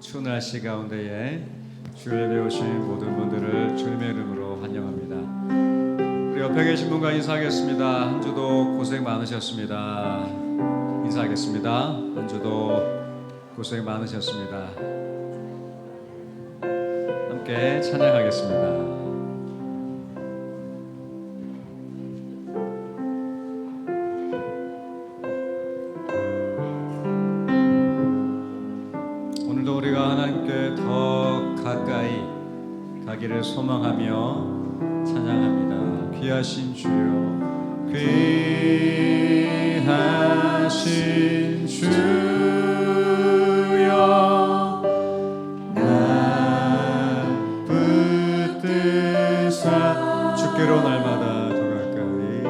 추운 날씨 가운데에 주를 예배 오신 모든 분들을 주님의 이름으로 환영합니다. 우리 옆에 계신 분과 인사하겠습니다. 한 주도 고생 많으셨습니다. 인사하겠습니다. 한 주도 고생 많으셨습니다. 함께 찬양하겠습니다. 우리가 하나님께 더 가까이 가기를 소망하며 찬양합니다. 귀하신 주여, 귀하신 주여, 날 붙드사 주께로 날마다 더 가까이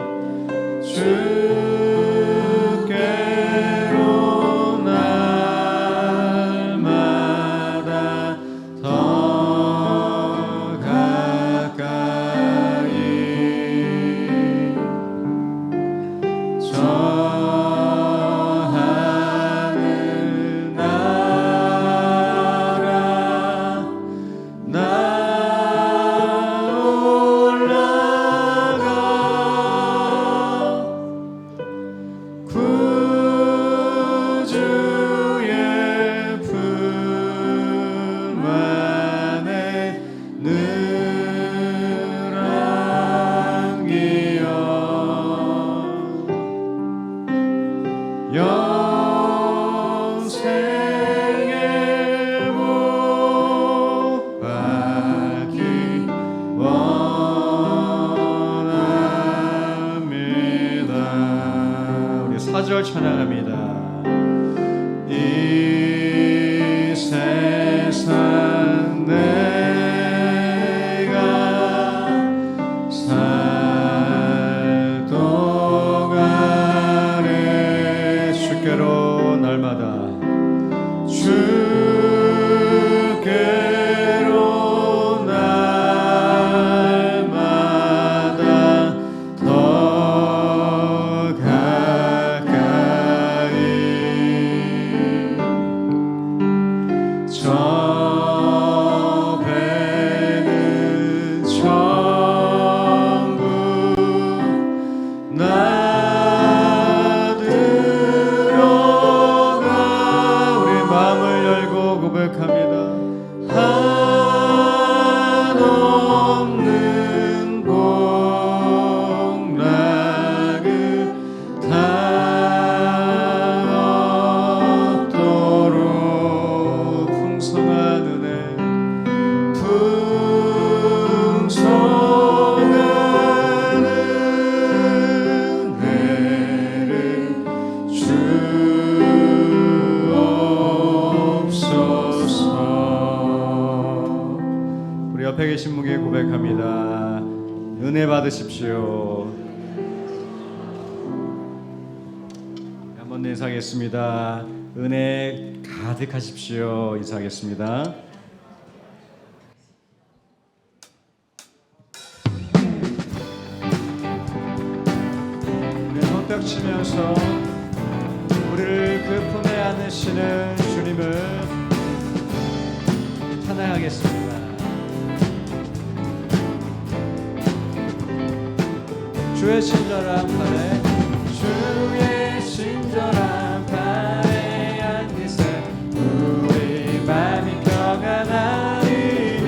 영생의 복 받기 원합니다. 우리 4절 찬양합니다. 이 세상 내가 살도 간에 주께로 날마다 주께로 날마다 더 가까이 저 배는 천국 나 들어가 우리 마음을 열고 고백합니다. 한없는 복락을 다 얻도록 풍성한 은혜 풍성한 은혜를 주옵소서. 우리 옆에 계신 분께 고백합니다. 은혜 받으십시오. 한번 인사하겠습니다. 은혜 가득하십시오. 인사하겠습니다. 우리 손뼉 치면서 우리를 그 품에 안으시는 주님을 찬양하겠습니다. 주의 친절한 팔에 주의 친절한 팔에 앉으세 우리 맘이 평안하리니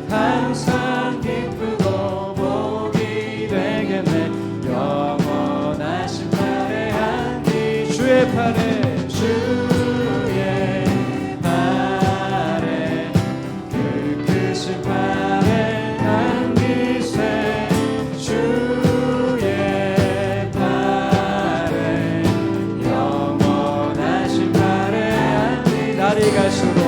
항상 기쁘고 복이 되겠네. 영원하신 팔에 앉기 주의 팔에 주의 팔에 그 크신 팔에 앉으세 주의 팔에 영원하신 팔에 앉기 날이 갈수록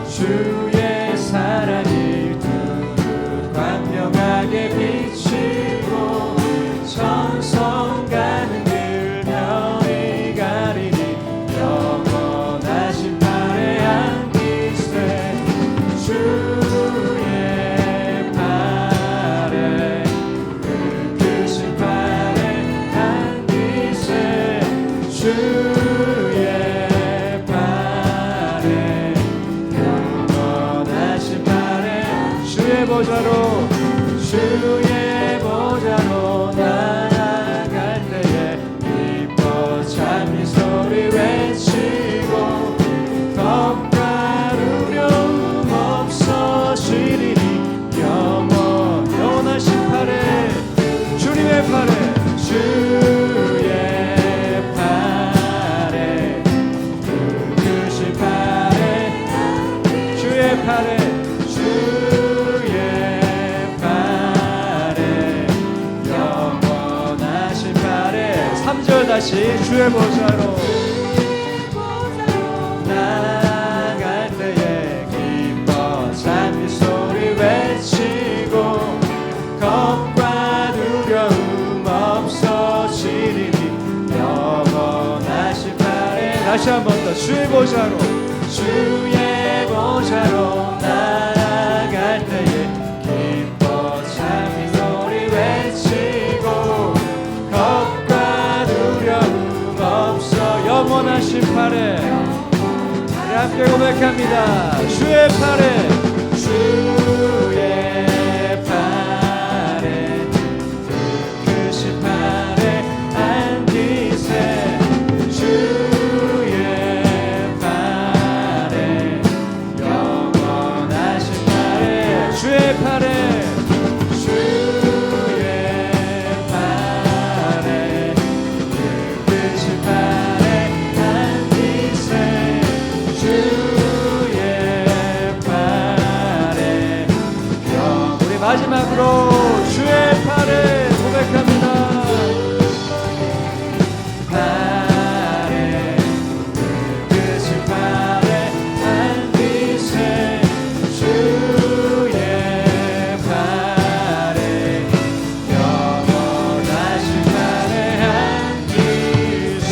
주의 사랑이 두루 광명하게 비치고 천성 가는 길 별이 가리니 영원하신 팔에 앉으세 주의 팔에 그 크신 팔에 앉으세 주의 다시 주의 보좌로 나아갈 때에 기뻐 찬미 소리 외치고 겁과 두려움 없어지리니 영원하신 날에 다시 한 번 더 주의 보좌로 나아갈 때에 기뻐 찬미 소리 외치고 겁과 두려움 없어 영원하신 팔에 우리 함께 고백합니다. 주의 팔에 크신 팔에 앉으세 마지막으로 주의 팔에 고백합니다. 팔에 크신 팔에 앉으세 주의 팔에 영원하신 팔에 앉으세.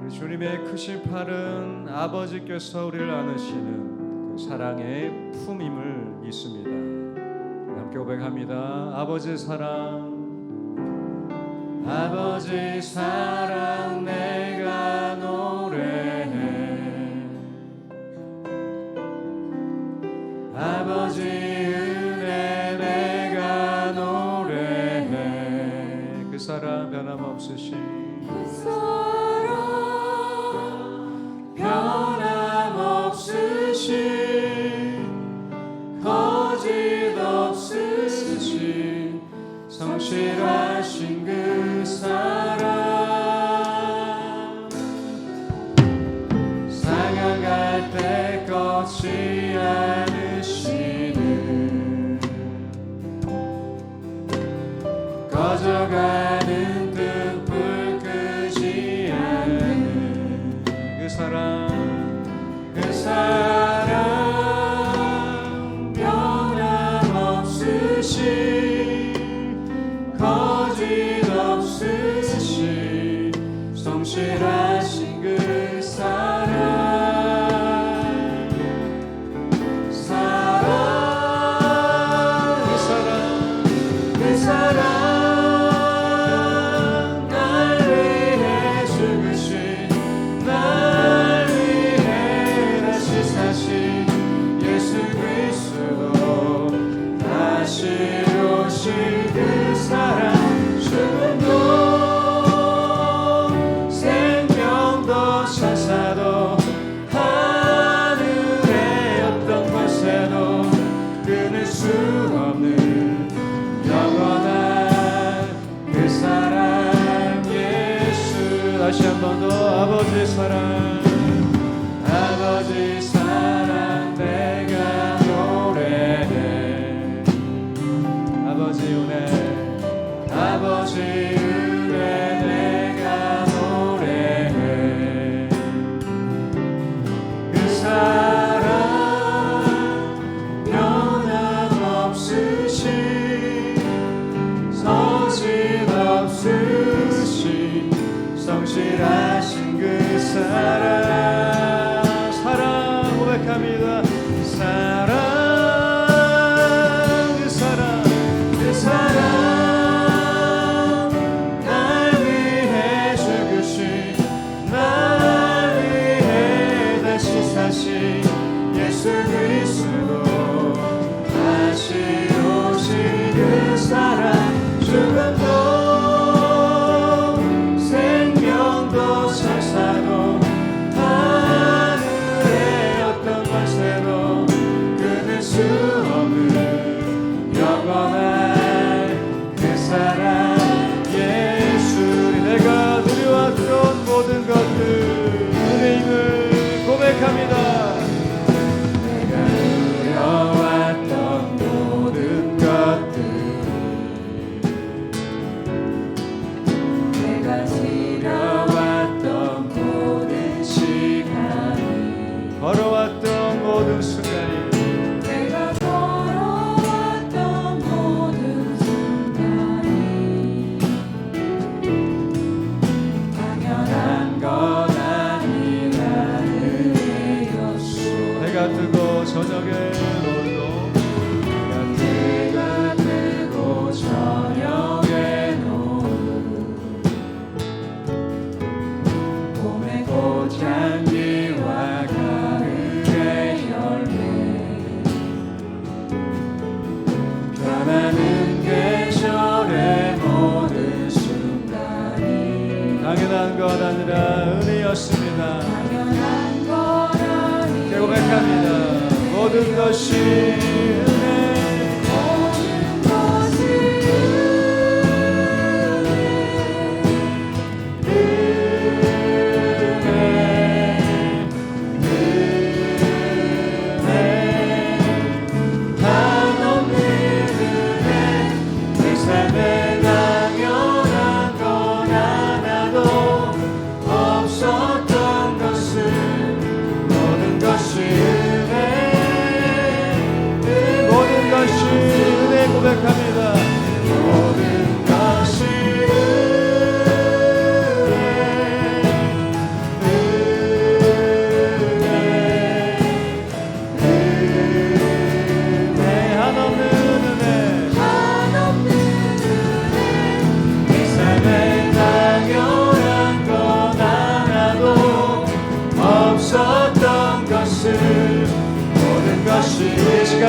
주님의 크신 팔은 아버지께서 우리를 안으시는 그 사랑의 품임을 믿습니다. 함께 고백합니다. 아버지 사랑 내가 노래해 아버지 은혜 내가 노래해 그 사랑 변함없으신 거짓 없으신 성실하신 그 사랑 상하갈 때 꺾지 않으시는 꺼져가는 등불 끄지 않는 그 사랑 거짓 없으신 성실하신 그 사랑 그 사랑 날 위해 죽으신 날 위해 다시 사신 예수 그리스도 다시 오신 그 사랑 죽음도 생명도 천사도 하늘의 어떤 곳에도 끊을 수 없는 영원한 그 사랑 예수 다시 한 번 더 아버지 사랑 내가 노래해 아버지 은혜 내가 노래해 그 사랑 변함없으신 거짓 없으신 성실하신 그 사랑 고백합니다. 그 사랑 날 위해 죽으신 날 위해 다시 사신 예수 그리스도 다시 오신 그 사랑 죽음도 생명도 천사도 하늘의 어떤 권세도 끊을 수 없는 영원한 그 사랑 예수 내가 당연한 건 아니 고백합니다. 모든 것이 은혜, 모든 것이 고백합니다. 모든 것이 은혜, 한없는 은혜, 한없는 은혜 이 삶에 당연한 건 하나도 없었던 것을 모든 것이 이 시간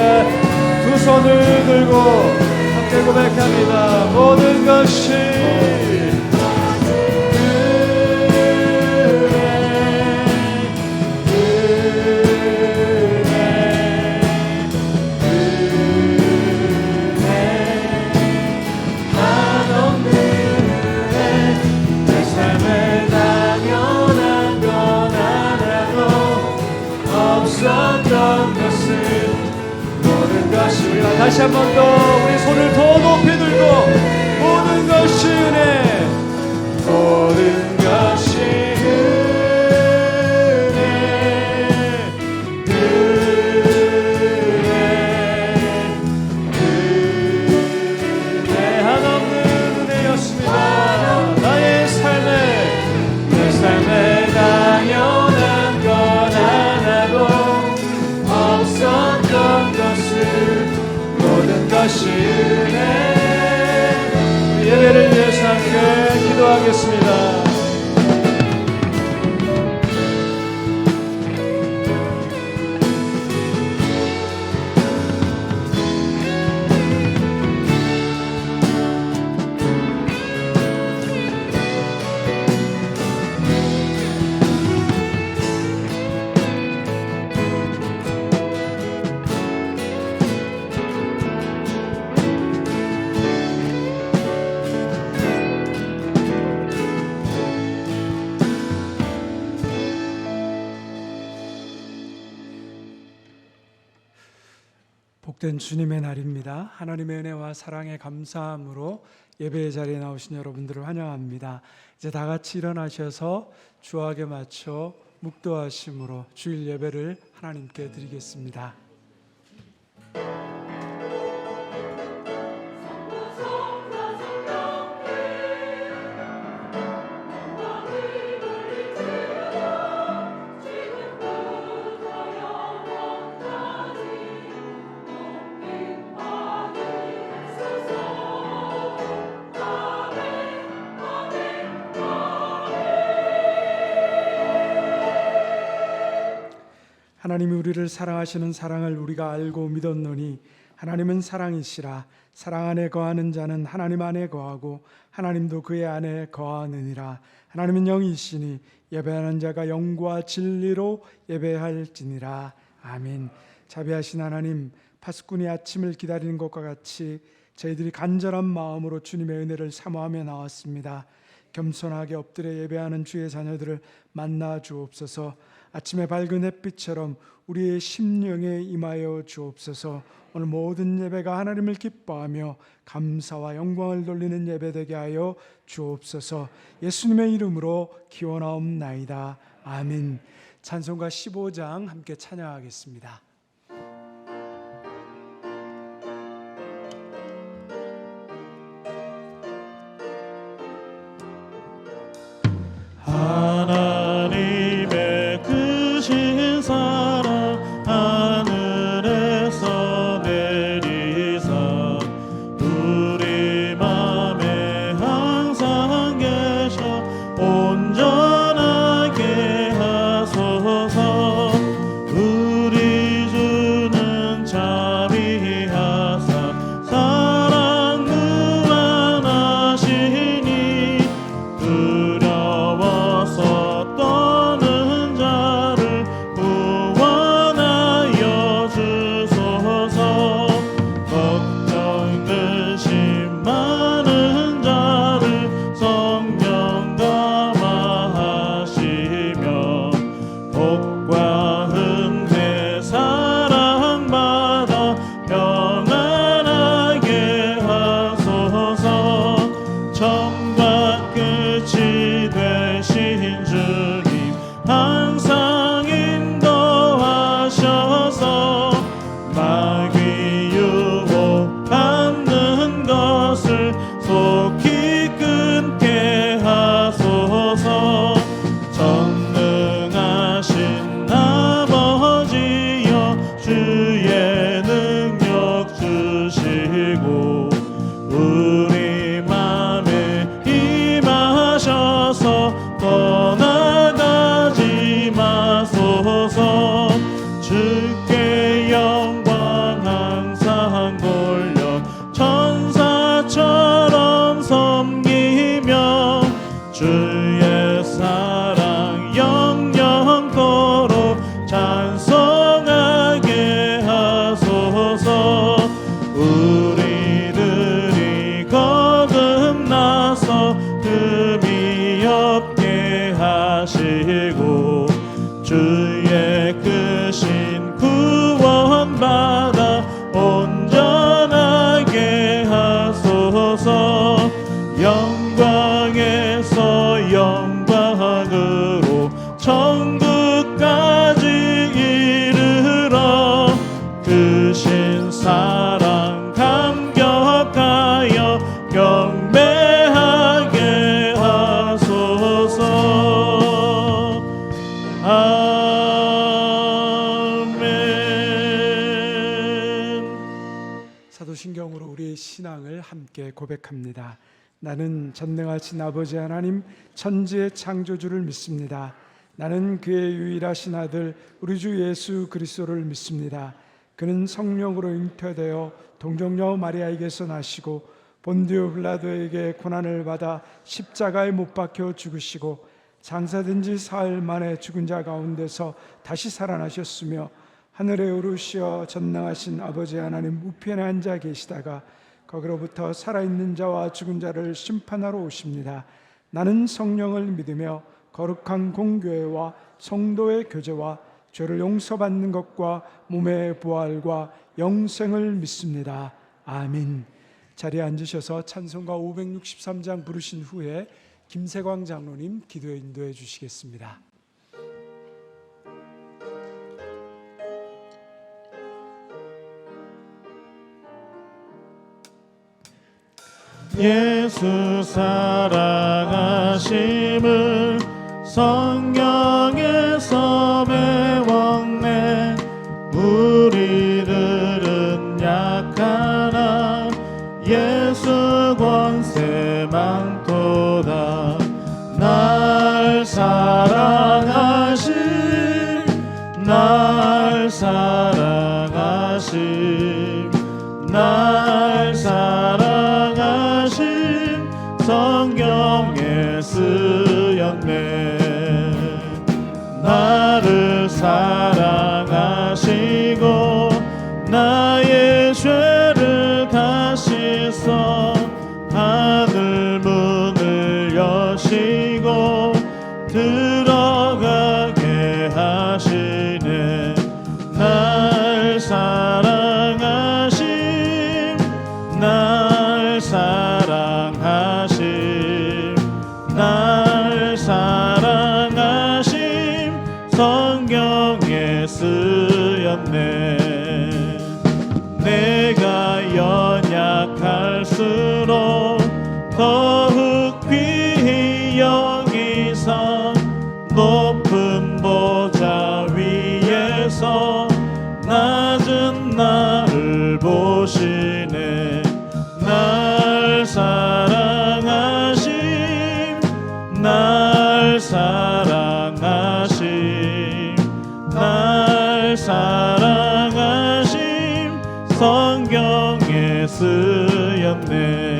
두 손을 들고 함께 고백합니다. 모든 것이 한없는 은혜, 내 삶에 당연한 건 하나도 없었던 것을 모든 것이 우리가 다시 한 번 더 우리 손을 더 높이 들고 모든 것이 은혜, 모든 것이 은혜, 한없는 은혜였습니다. 나의 삶에 내 삶에 당연한 건 하나도 없었던 것을 모든 것이 은혜. 예배를 위해서 함께 기도하겠습니다. 복된 주님의 날입니다. 하나님의 은혜와 사랑에 감사함으로 예배의 자리에 나오신 여러분들을 환영합니다. 이제 다 같이 일어나셔서 주악에 맞춰 묵도하심으로 주일 예배를 하나님께 드리겠습니다. 하나님이 우리를 사랑하시는 사랑을 우리가 알고 믿었노니 하나님은 사랑이시라. 사랑 안에 거하는 자는 하나님 안에 거하고 하나님도 그의 안에 거하느니라. 하나님은 영이시니 예배하는 자가 영과 진리로 예배할지니라. 아멘. 자비하신 하나님, 파수꾼이 아침을 기다리는 것과 같이 저희들이 간절한 마음으로 주님의 은혜를 사모하며 나왔습니다. 겸손하게 엎드려 예배하는 주의 자녀들을 만나 주옵소서. 아침의 밝은 햇빛처럼 우리의 심령에 임하여 주옵소서. 오늘 모든 예배가 하나님을 기뻐하며 감사와 영광을 돌리는 예배 되게 하여 주옵소서. 예수님의 이름으로 기원하옵나이다. 아멘. 찬송가 15장 함께 찬양하겠습니다. 하나님의 크신 사랑 하늘에서 내리사 우리 맘에 항상 계셔 온전하게 하소서. 우리 하시고 주의 크신 구원받아 온전하게 하소서. 영광에서 영광으로 천국까지 이르러 크신 사랑 감격하여 경배하게 하소서. 아멘. 사도신경으로 우리의 신앙을 함께 고백합니다. 나는 전능하신 아버지 하나님 천지의 창조주를 믿습니다. 나는 그의 유일하신 아들 우리 주 예수 그리스도를 믿습니다. 그는 성령으로 잉태되어 동정녀 마리아에게서 나시고 본디오 빌라도에게 고난을 받아 십자가에 못 박혀 죽으시고 장사된 지 사흘 만에 죽은 자 가운데서 다시 살아나셨으며 하늘에 오르시어 전능하신 아버지 하나님 우편에 앉아 계시다가 거기로부터 살아있는 자와 죽은 자를 심판하러 오십니다. 나는 성령을 믿으며 거룩한 공교회와 성도의 교제와 죄를 용서받는 것과 몸의 부활과 영생을 믿습니다. 아멘. 자리에 앉으셔서 찬송가 563장 부르신 후에 김세광 장로님 기도에 인도해 주시겠습니다. 예수 사랑하심을 성경에서 배웠네. 우리들은 약하나 예수 권세 많도다. 날 사랑하심 날 사랑하심 날 사랑하심 성경에 쓰였네. 나를 사랑하시고 나의 죄를 다시써 하늘 문을 여시고 들어가게 하시네. 날 사랑하심 날 사랑하심 날 사랑하심 성경에 쓰였네. 내가 연약할수록 더욱 귀히 여기사 높은 보좌 위에서 낮은 나를 보시네. 날 사랑하심 날 사랑하심 날 사랑하심 성경에 쓰였네.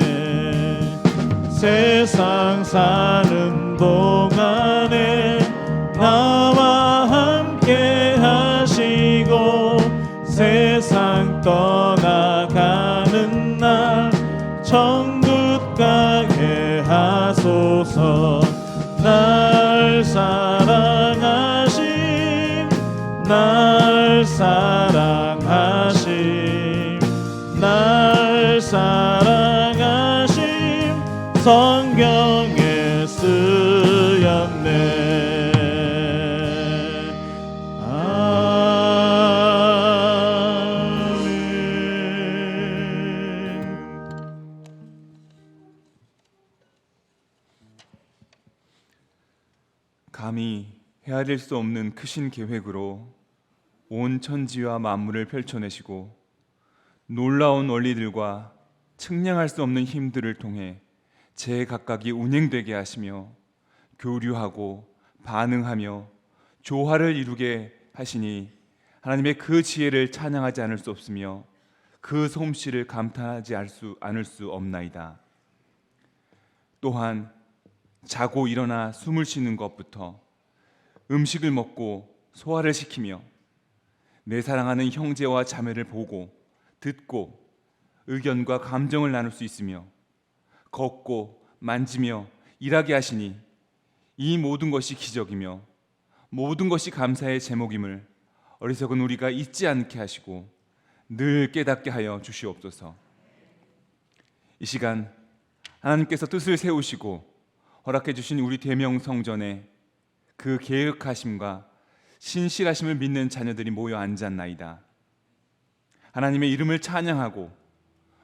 세상 사는 동안에 나와 함께 하시고 세상 떠나가는 날 천국 가게 하소서. 날 사랑하심 날 사랑하심 날 사랑하심 성경에 쓰였네. 감히 헤아릴 수 없는 크신 계획으로 온 천지와 만물을 펼쳐내시고 놀라운 원리들과 측량할 수 없는 힘들을 통해 제각각이 운행되게 하시며 교류하고 반응하며 조화를 이루게 하시니 하나님의 그 지혜를 찬양하지 않을 수 없으며 그 솜씨를 감탄하지 않을 수 없나이다. 또한 자고 일어나 숨을 쉬는 것부터 음식을 먹고 소화를 시키며 내 사랑하는 형제와 자매를 보고 듣고 의견과 감정을 나눌 수 있으며 걷고 만지며 일하게 하시니 이 모든 것이 기적이며 모든 것이 감사의 제목임을 어리석은 우리가 잊지 않게 하시고 늘 깨닫게 하여 주시옵소서. 이 시간 하나님께서 뜻을 세우시고 허락해 주신 우리 대명성전에 그 계획하심과 신실하심을 믿는 자녀들이 모여 앉았나이다. 하나님의 이름을 찬양하고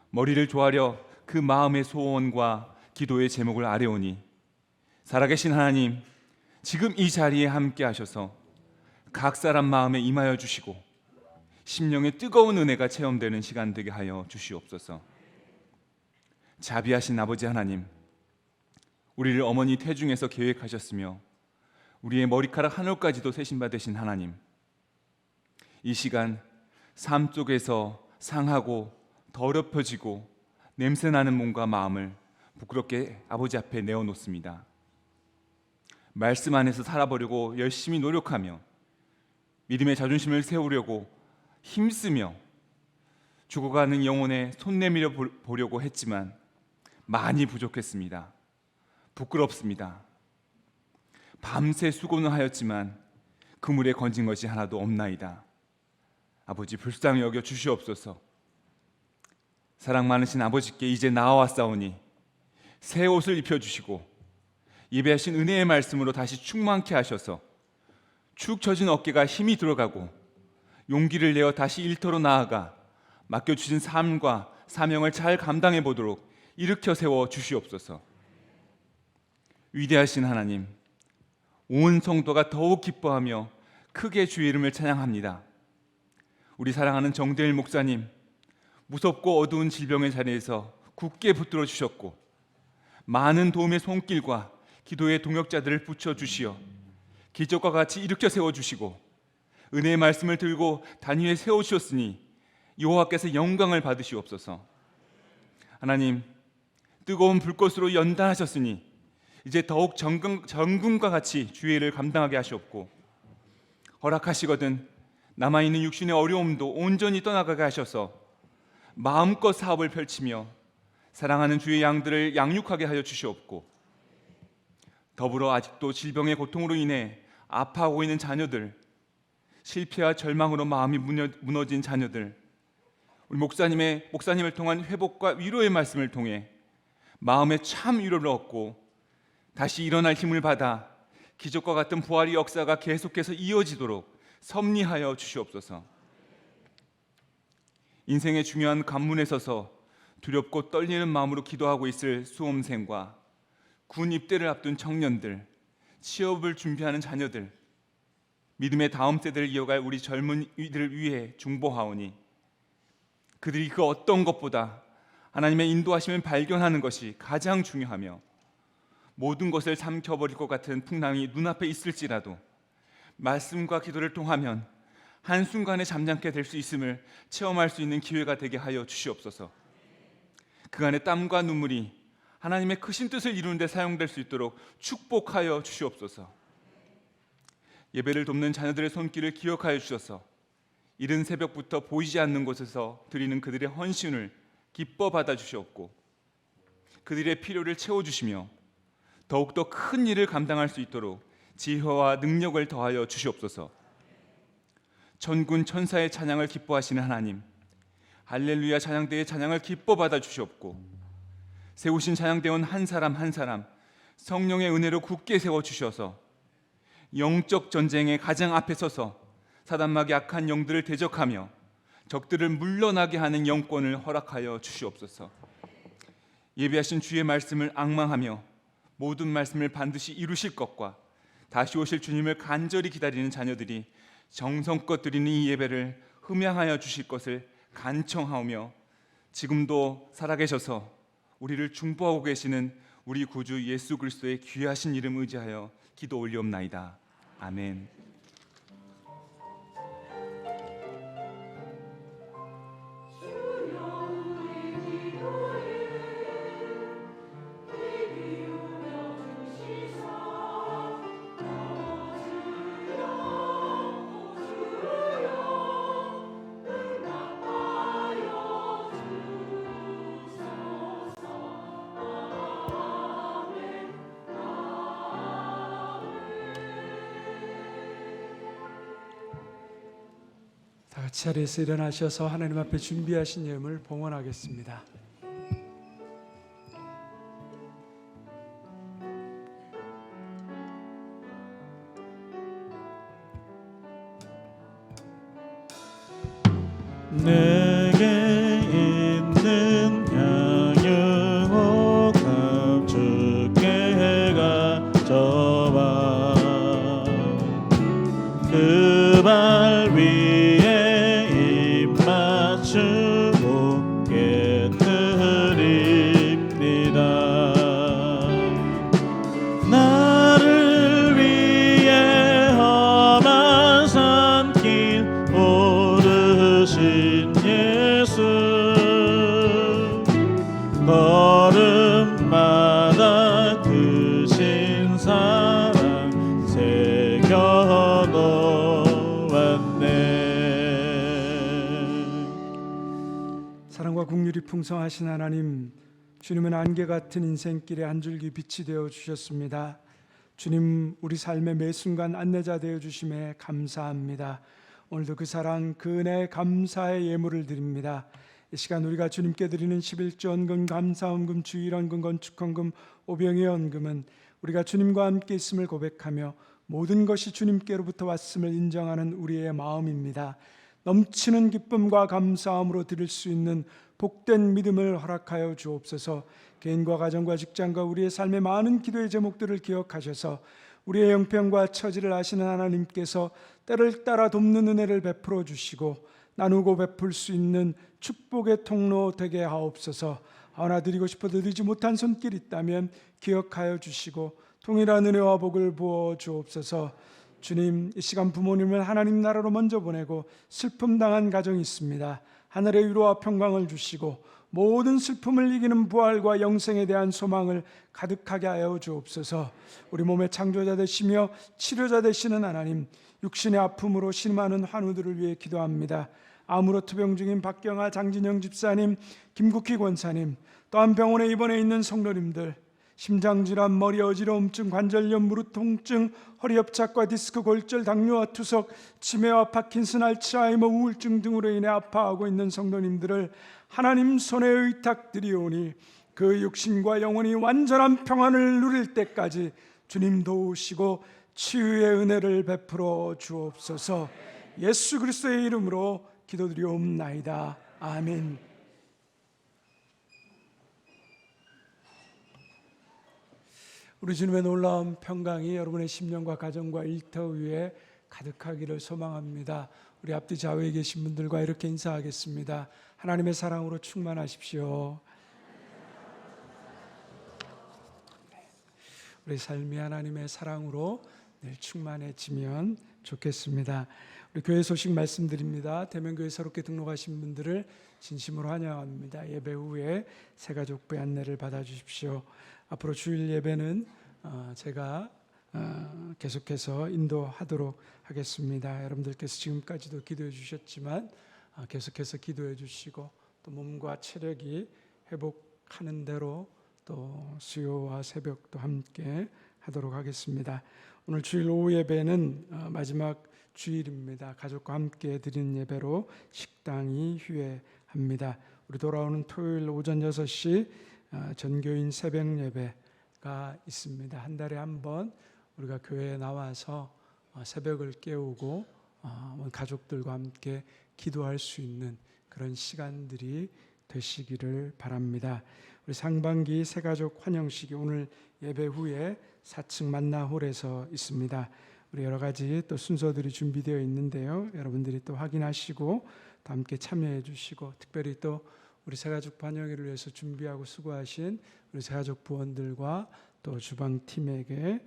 머리를 조아려 그 마음의 소원과 기도의 제목을 아뢰오니 살아계신 하나님, 지금 이 자리에 함께 하셔서 각 사람 마음에 임하여 주시고 심령의 뜨거운 은혜가 체험되는 시간 되게 하여 주시옵소서. 자비하신 아버지 하나님, 우리를 어머니 태중에서 계획하셨으며 우리의 머리카락 한 올까지도 세신받으신 하나님, 이 시간 삶 속에서 상하고 더럽혀지고 냄새나는 몸과 마음을 부끄럽게 아버지 앞에 내어놓습니다. 말씀 안에서 살아보려고 열심히 노력하며 믿음의 자존심을 세우려고 힘쓰며 죽어가는 영혼에 손 내밀어 보려고 했지만 많이 부족했습니다. 부끄럽습니다. 밤새 수고는 하였지만 그물에 건진 것이 하나도 없나이다. 아버지, 불쌍히 여겨 주시옵소서. 사랑 많으신 아버지께 이제 나아왔사오니 새 옷을 입혀주시고 예배하신 은혜의 말씀으로 다시 충만케 하셔서 축 처진 어깨가 힘이 들어가고 용기를 내어 다시 일터로 나아가 맡겨주신 삶과 사명을 잘 감당해 보도록 일으켜 세워 주시옵소서. 위대하신 하나님, 온 성도가 더욱 기뻐하며 크게 주의 이름을 찬양합니다. 우리 사랑하는 정대일 목사님, 무섭고 어두운 질병의 자리에서 굳게 붙들어 주셨고 많은 도움의 손길과 기도의 동역자들을 붙여주시어 기적과 같이 일으켜 세워주시고 은혜의 말씀을 들고 단위에 세워주셨으니 여호와께서 영광을 받으시옵소서. 하나님, 뜨거운 불꽃으로 연단하셨으니 이제 더욱 정금과 같이 주의 일을 감당하게 하시옵고 허락하시거든 남아있는 육신의 어려움도 온전히 떠나가게 하셔서 마음껏 사업을 펼치며 사랑하는 주의 양들을 양육하게 하여 주시옵고 더불어 아직도 질병의 고통으로 인해 아파하고 있는 자녀들, 실패와 절망으로 마음이 무너진 자녀들, 우리 목사님을 통한 회복과 위로의 말씀을 통해 마음에 참 위로를 얻고 다시 일어날 힘을 받아 기적과 같은 부활의 역사가 계속해서 이어지도록 섭리하여 주시옵소서. 인생의 중요한 관문에 서서 두렵고 떨리는 마음으로 기도하고 있을 수험생과 군 입대를 앞둔 청년들, 취업을 준비하는 자녀들, 믿음의 다음 세대를 이어갈 우리 젊은이들을 위해 중보하오니 그들이 그 어떤 것보다 하나님의 인도하심을 발견하는 것이 가장 중요하며 모든 것을 삼켜버릴 것 같은 풍랑이 눈앞에 있을지라도 말씀과 기도를 통하면 한순간에 잠잠게 될 수 있음을 체험할 수 있는 기회가 되게 하여 주시옵소서. 그간의 땀과 눈물이 하나님의 크신 뜻을 이루는 데 사용될 수 있도록 축복하여 주시옵소서. 예배를 돕는 자녀들의 손길을 기억하여 주셔서 이른 새벽부터 보이지 않는 곳에서 드리는 그들의 헌신을 기뻐 받아 주시옵고 그들의 필요를 채워주시며 더욱더 큰 일을 감당할 수 있도록 지혜와 능력을 더하여 주시옵소서. 천군 천사의 찬양을 기뻐하시는 하나님, 할렐루야 찬양대의 찬양을 기뻐 받아 주시옵고 세우신 찬양대원 한 사람 한 사람 성령의 은혜로 굳게 세워 주셔서 영적 전쟁의 가장 앞에 서서 사단막이 악한 영들을 대적하며 적들을 물러나게 하는 영권을 허락하여 주시옵소서. 예배하신 주의 말씀을 앙망하며 모든 말씀을 반드시 이루실 것과 다시 오실 주님을 간절히 기다리는 자녀들이 정성껏 드리는 이 예배를 흠양하여 주실 것을 간청하오며 지금도 살아계셔서 우리를 중보하고 계시는 우리 구주 예수 그리스도의 귀하신 이름 의지하여 기도 올리옵나이다. 아멘. 다 같이 자리에서 일어나셔서 하나님 앞에 준비하신 예물 봉헌하겠습니다. 내게 있는 향유 주께 가져와 그 발 위에 입 맞추고 깨뜨립니다. 나를 위해 험한 산길 오르신 예수 걸음마다 크신 사랑 새겨놓았네. 사랑과 긍휼이 풍성하신 하나님, 주님은 안개 같은 인생길에 한 줄기 빛이 되어 주셨습니다. 주님, 우리 삶의 매 순간 안내자 되어 주심에 감사합니다. 오늘도 그 사랑, 그 은혜, 감사의 예물을 드립니다. 이 시간 우리가 주님께 드리는 11조 헌금, 감사헌금, 주일헌금, 건축헌금, 오병의 헌금은 우리가 주님과 함께 있음을 고백하며 모든 것이 주님께로부터 왔음을 인정하는 우리의 마음입니다. 넘치는 기쁨과 감사함으로 드릴 수 있는 복된 믿음을 허락하여 주옵소서. 개인과 가정과 직장과 우리의 삶의 많은 기도의 제목들을 기억하셔서 우리의 형편과 처지를 아시는 하나님께서 때를 따라 돕는 은혜를 베풀어 주시고 나누고 베풀 수 있는 축복의 통로 되게 하옵소서. 하나 드리고 싶어도 드리지 못한 손길이 있다면 기억하여 주시고 동일한 은혜와 복을 부어 주옵소서. 주님, 이 시간 부모님을 하나님 나라로 먼저 보내고 슬픔 당한 가정이 있습니다. 하늘의 위로와 평강을 주시고 모든 슬픔을 이기는 부활과 영생에 대한 소망을 가득하게 하여 주옵소서. 우리 몸의 창조자 되시며 치료자 되시는 하나님, 육신의 아픔으로 심하는 환우들을 위해 기도합니다. 암으로 투병 중인 박경아 장진영 집사님, 김국희 권사님, 또한 병원에 입원해 있는 성도님들, 심장질환, 머리 어지러움증, 관절염, 무릎 통증, 허리 협착과 디스크, 골절, 당뇨와 투석, 치매와 파킨슨, 알츠하이머, 우울증 등으로 인해 아파하고 있는 성도님들을 하나님 손에 의탁드리오니 그 육신과 영혼이 완전한 평안을 누릴 때까지 주님 도우시고 치유의 은혜를 베풀어 주옵소서. 예수 그리스도의 이름으로 기도드리옵나이다. 아멘. 우리 주님의 놀라운 평강이 여러분의 심령과 가정과 일터 위에 가득하기를 소망합니다. 우리 앞뒤 좌우에 계신 분들과 이렇게 인사하겠습니다. 하나님의 사랑으로 충만하십시오. 우리 삶이 하나님의 사랑으로 늘 충만해지면 좋겠습니다. 우리 교회 소식 말씀드립니다. 대면교회 새롭게 등록하신 분들을 진심으로 환영합니다. 예배 후에 새가족부의 안내를 받아주십시오. 앞으로 주일 예배는 제가 계속해서 인도하도록 하겠습니다. 여러분들께서 지금까지도 기도해 주셨지만 계속해서 기도해 주시고 또 몸과 체력이 회복하는 대로 또 수요와 새벽도 함께 하도록 하겠습니다. 오늘 주일 오후 예배는 마지막 주일입니다. 가족과 함께 드리는 예배로 식당이 휴회합니다. 우리 돌아오는 토요일 오전 6시 전교인 새벽 예배가 있습니다. 한 달에 한 번 우리가 교회에 나와서 새벽을 깨우고 가족들과 함께 기도할 수 있는 그런 시간들이 되시기를 바랍니다. 우리 상반기 새가족 환영식이 오늘 예배 후에 4층 만나홀에서 있습니다. 우리 여러 가지 또 순서들이 준비되어 있는데요. 여러분들이 또 확인하시고 또 함께 참여해 주시고 특별히 또 우리 새가족 환영회를 위해서 준비하고 수고하신 우리 새가족 부원들과 또 주방팀에게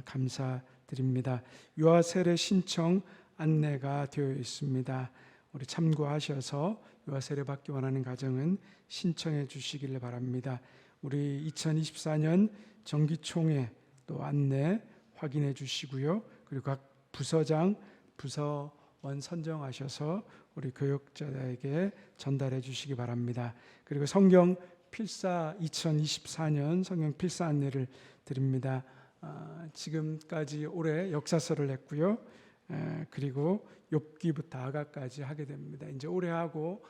감사드립니다. 유아 세례 신청 안내가 되어 있습니다. 우리 참고하셔서 유아 세례 받기 원하는 가정은 신청해 주시길 바랍니다. 우리 2024년 정기총회 또 안내 확인해 주시고요. 그리고 각 부서장, 부서원 선정하셔서 우리 교역자에게 전달해 주시기 바랍니다. 그리고 성경 필사 2024년 성경 필사 안내를 드립니다. 지금까지 올해 역사서를 했고요. 그리고 욥기부터 아가까지 하게 됩니다. 이제 올해 하고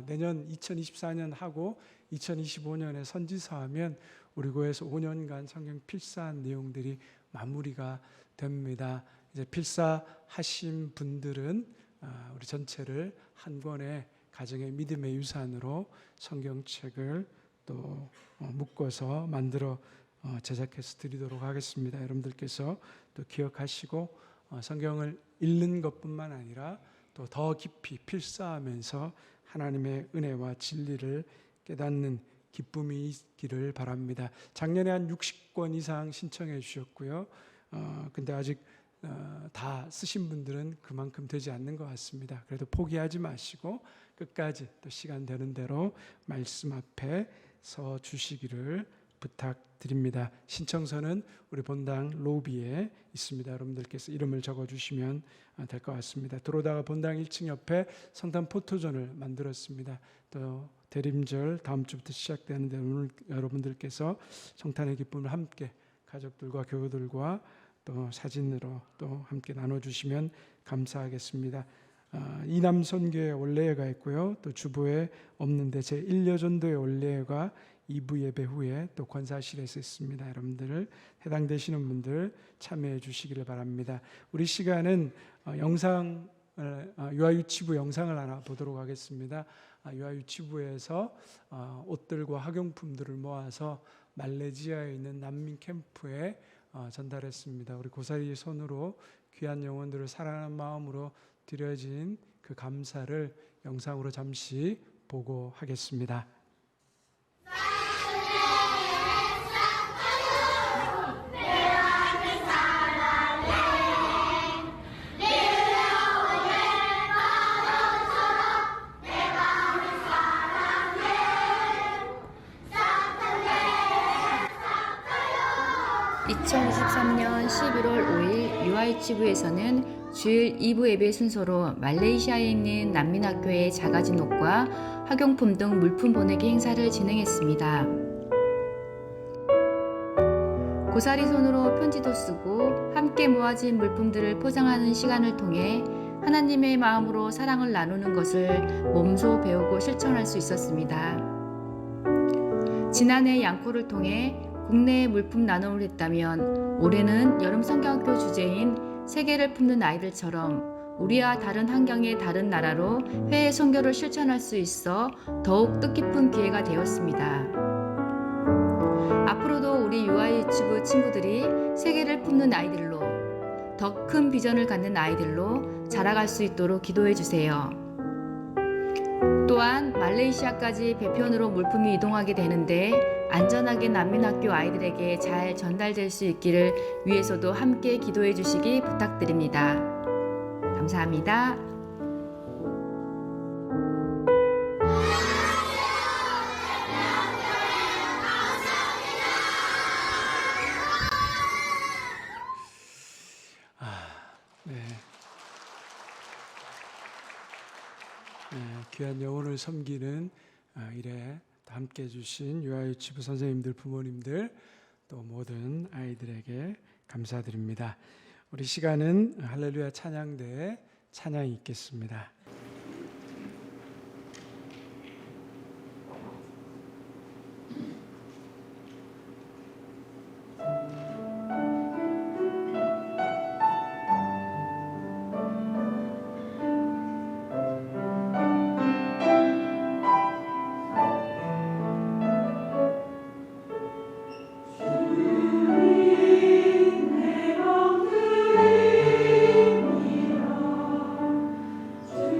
내년 2024년 하고 2025년에 선지서하면 우리 교회에서 5년간 성경 필사한 내용들이 마무리가 됩니다. 이제 필사하신 분들은 우리 전체를 한 권의 가정의 믿음의 유산으로 성경책을 또 묶어서 만들어 제작해서 드리도록 하겠습니다. 여러분들께서 또 기억하시고 성경을 읽는 것뿐만 아니라 또 더 깊이 필사하면서 하나님의 은혜와 진리를 깨닫는 기쁨이 있기를 바랍니다. 작년에 한 60권 이상 신청해 주셨고요. 근데 아직 다 쓰신 분들은 그만큼 되지 않는 것 같습니다. 그래도 포기하지 마시고 끝까지 또 시간 되는 대로 말씀 앞에 서 주시기를 부탁드립니다. 신청서는 우리 본당 로비에 있습니다. 여러분들께서 이름을 적어주시면 될 것 같습니다. 들어오다가 본당 1층 옆에 성탄 포토존을 만들었습니다. 또 대림절 다음 주부터 시작되는데 오늘 여러분들께서 성탄의 기쁨을 함께 가족들과 교우들과 또 사진으로 또 함께 나눠주시면 감사하겠습니다. 이남선교회 원례회가 있고요. 또 주보에 없는데 제1여전도의 원례회가 2부 예배 후에 또 권사실에서 있습니다. 여러분들 해당되시는 분들 참여해 주시기를 바랍니다. 우리 시간은 영상 유아유치부 영상을 하나 보도록 하겠습니다. 유아유치부에서 옷들과 학용품들을 모아서 말레이시아에 있는 난민 캠프에 전달했습니다. 우리 고사리 손으로 귀한 영혼들을 사랑하는 마음으로 드려진 그 감사를 영상으로 잠시 보고 하겠습니다. (2023년 11월 5일) 유아유치부에서는 주일 2부 예배 순서로 말레이시아에 있는 난민학교의 작아진 옷과 학용품 등 물품 보내기 행사를 진행했습니다. 고사리 손으로 편지도 쓰고 함께 모아진 물품들을 포장하는 시간을 통해 하나님의 마음으로 사랑을 나누는 것을 몸소 배우고 실천할 수 있었습니다. 지난해 양코를 통해 국내에 물품 나눔을 했다면 올해는 여름 성경학교 주제인 세계를 품는 아이들처럼 우리와 다른 환경의 다른 나라로 해외 선교를 실천할 수 있어 더욱 뜻깊은 기회가 되었습니다. 앞으로도 우리 유아유치부 친구들이 세계를 품는 아이들로 더 큰 비전을 갖는 아이들로 자라갈 수 있도록 기도해 주세요. 또한 말레이시아까지 배편으로 물품이 이동하게 되는데 안전하게 난민학교 아이들에게 잘 전달될 수 있기를 위해서도 함께 기도해 주시기 부탁드립니다. 감사합니다. 귀한 영혼을 섬기는 일에 함께 해주신 유아유치부 선생님들, 부모님들, 또 모든 아이들에게 감사드립니다. 우리 시간은 할렐루야 찬양대에 찬양이 있겠습니다. 주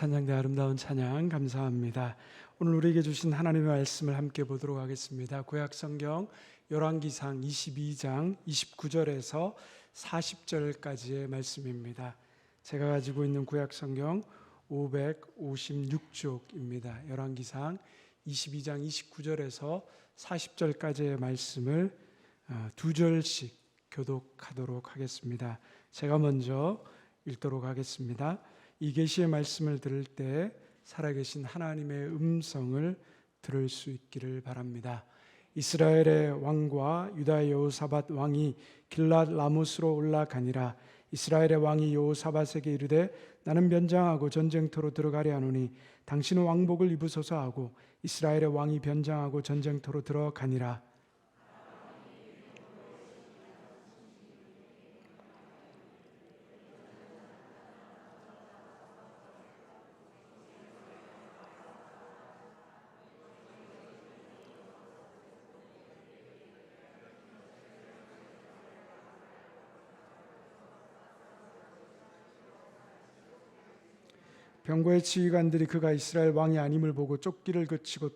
찬양대 아름다운 찬양 감사합니다. 오늘 우리에게 주신 하나님의 말씀을 함께 보도록 하겠습니다. 구약성경 열왕기상 22장 29절에서 40절까지의 말씀입니다. 제가 가지고 있는 구약성경 556쪽입니다. 열왕기상 22장 29절에서 40절까지의 말씀을 두 절씩 교독하도록 하겠습니다. 제가 먼저 읽도록 하겠습니다. 이 계시의 말씀을 들을 때 살아계신 하나님의 음성을 들을 수 있기를 바랍니다. 이스라엘의 왕과 유다의 여호사밧 왕이 길랏 라못으로 올라가니라. 이스라엘의 왕이 여호사밧에게 이르되 나는 변장하고 전쟁터로 들어가려 하노니 당신은 왕복을 입으소서 하고 이스라엘의 왕이 변장하고 전쟁터로 들어가니라. 병거의 지휘관들이 그가 이스라엘 왕이 아님을 보고 쫓기를 그치고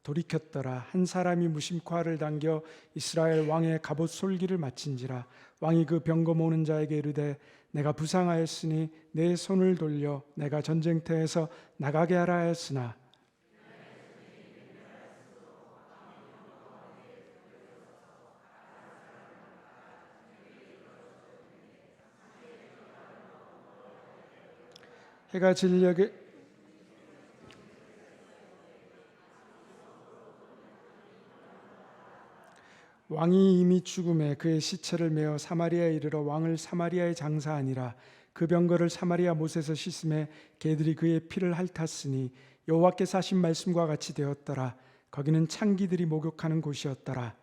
돌이켰더라. 한 사람이 무심코알을 당겨 이스라엘 왕의 갑옷 솔기를 마친지라. 왕이 그 병거 모는 자에게 이르되 내가 부상하였으니 내 손을 돌려 내가 전쟁터에서 나가게 하라 하였으나 해가 진력에 왕이 이미 죽음에 그의 시체를 메어 사마리아에 이르러 왕을 사마리아에 장사하니라. 그 병거를 사마리아 못에서 씻음에 개들이 그의 피를 핥았으니 여호와께서 하신 말씀과 같이 되었더라. 거기는 창기들이 목욕하는 곳이었더라.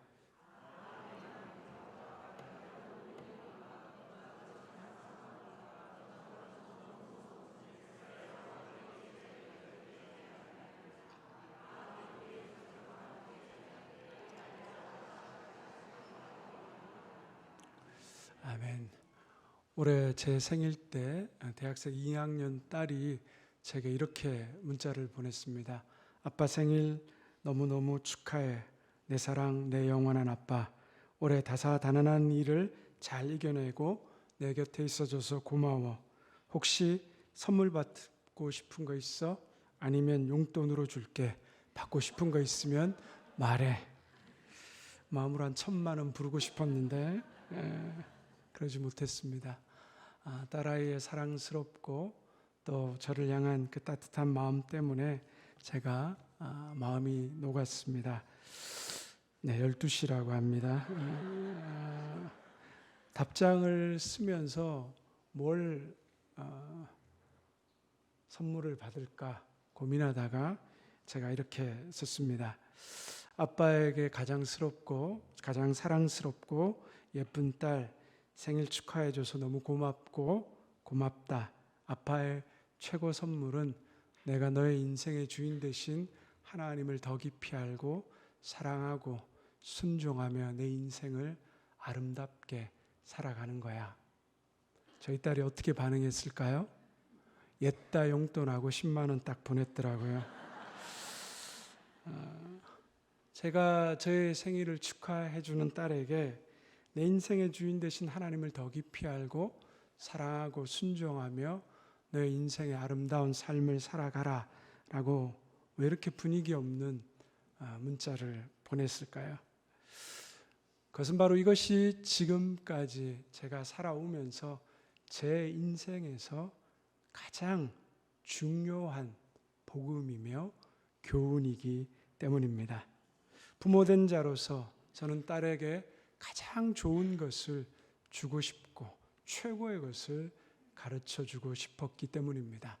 아멘. 올해 제 생일 때 대학생 2학년 딸이 제게 이렇게 문자를 보냈습니다. 아빠 생일 너무너무 축하해. 내 사랑, 내 영원한 아빠. 올해 다사다난한 일을 잘 이겨내고 내 곁에 있어줘서 고마워. 혹시 선물 받고 싶은 거 있어? 아니면 용돈으로 줄게. 받고 싶은 거 있으면 말해. 마음으로 한 1,000만 원 부르고 싶었는데 그러지 못했습니다. 딸아이의 사랑스럽고 또 저를 향한 그 따뜻한 마음 때문에 제가 마음이 녹았습니다. 네, 12시라고 합니다. 답장을 쓰면서 뭘 선물을 받을까 고민하다가 제가 이렇게 썼습니다. 아빠에게 가장 사랑스럽고 예쁜 딸 생일 축하해줘서 너무 고맙고 고맙다. 아빠의 최고 선물은 내가 너의 인생의 주인 되신 하나님을 더 깊이 알고 사랑하고 순종하며 내 인생을 아름답게 살아가는 거야. 저희 딸이 어떻게 반응했을까요? 옛다 용돈하고 10만 원 딱 보냈더라고요. 제가 저의 생일을 축하해주는 딸에게 내 인생의 주인 되신 하나님을 더 깊이 알고 사랑하고 순종하며 너의 인생의 아름다운 삶을 살아가라 라고 왜 이렇게 분위기 없는 문자를 보냈을까요? 그것은 바로 이것이 지금까지 제가 살아오면서 제 인생에서 가장 중요한 복음이며 교훈이기 때문입니다. 부모된 자로서 저는 딸에게 가장 좋은 것을 주고 싶고 최고의 것을 가르쳐 주고 싶었기 때문입니다.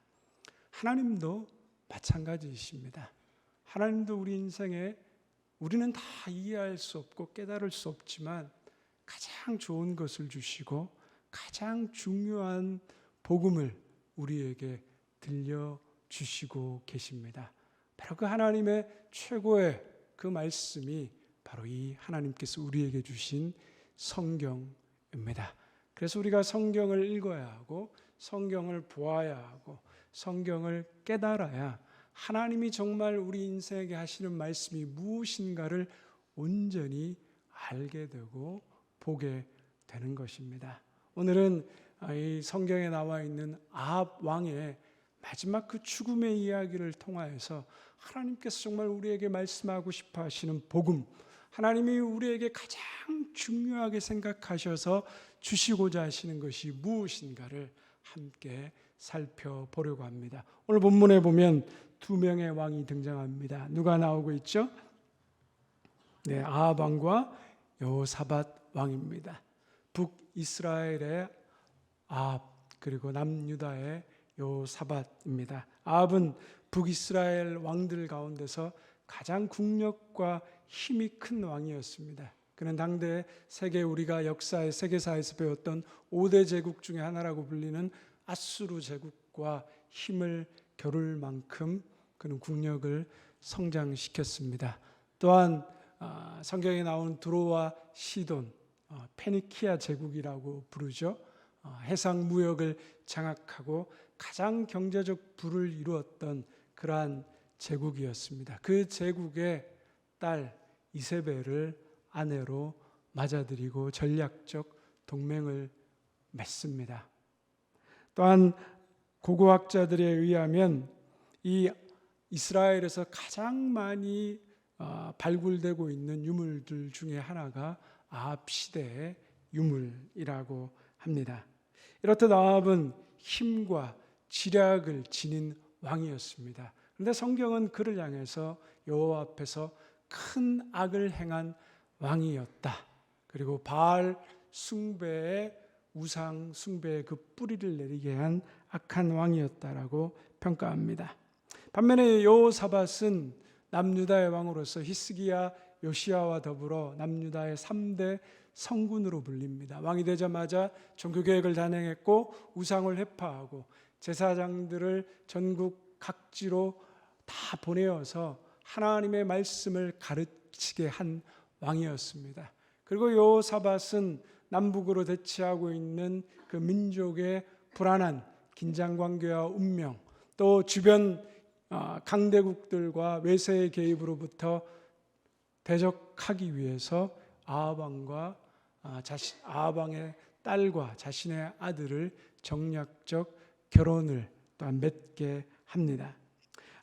하나님도 마찬가지이십니다. 하나님도 우리 인생에 우리는 다 이해할 수 없고 깨달을 수 없지만 가장 좋은 것을 주시고 가장 중요한 복음을 우리에게 들려주시고 계십니다. 바로 그 하나님의 최고의 그 말씀이 바로 이 하나님께서 우리에게 주신 성경입니다. 그래서 우리가 성경을 읽어야 하고 성경을 보아야 하고 성경을 깨달아야 하나님이 정말 우리 인생에게 하시는 말씀이 무엇인가를 온전히 알게 되고 보게 되는 것입니다. 오늘은 이 성경에 나와 있는 아합 왕의 마지막 그 죽음의 이야기를 통하여서 하나님께서 정말 우리에게 말씀하고 싶어 하시는 복음, 하나님이 우리에게 가장 중요하게 생각하셔서 주시고자 하시는 것이 무엇인가를 함께 살펴보려고 합니다. 오늘 본문에 보면 두 명의 왕이 등장합니다. 누가 나오고 있죠? 네, 아합 왕과 여호사밧 왕입니다. 북이스라엘의 아합 그리고 남유다의 여호사밧입니다. 아합은 북이스라엘 왕들 가운데서 가장 국력과 힘이 큰 왕이었습니다. 그는 당대 우리가 역사의 세계사에서 배웠던 5대 제국 중에 하나라고 불리는 아수르 제국과 힘을 겨룰 만큼 그는 국력을 성장시켰습니다. 또한 성경에 나오는 두로와 시돈, 페니키아 제국이라고 부르죠. 해상 무역을 장악하고 가장 경제적 부를 이루었던 그러한 제국이었습니다. 그 제국의 딸 이세벨을 아내로 맞아들이고 전략적 동맹을 맺습니다. 또한 고고학자들에 의하면 이 이스라엘에서 가장 많이 발굴되고 있는 유물들 중에 하나가 아합 시대의 유물이라고 합니다. 이렇듯 아합은 힘과 지략을 지닌 왕이었습니다. 그런데 성경은 그를 향해서 여호와 앞에서 큰 악을 행한 왕이었다. 그리고 바알 숭배의 우상 숭배의 그 뿌리를 내리게 한 악한 왕이었다라고 평가합니다. 반면에 여호사밧은 남유다의 왕으로서 히스기야, 요시야와 더불어 남유다의 3대 성군으로 불립니다. 왕이 되자마자 종교개혁을 단행했고 우상을 회파하고 제사장들을 전국 각지로 다 보내어서 하나님의 말씀을 가르치게 한 왕이었습니다. 그리고 여호사밧은 남북으로 대치하고 있는 그 민족의 불안한 긴장관계와 운명, 또 주변 강대국들과 외세의 개입으로부터 대적하기 위해서 아합 왕의 딸과 자신의 아들을 정략적 결혼을 또한 맺게 합니다.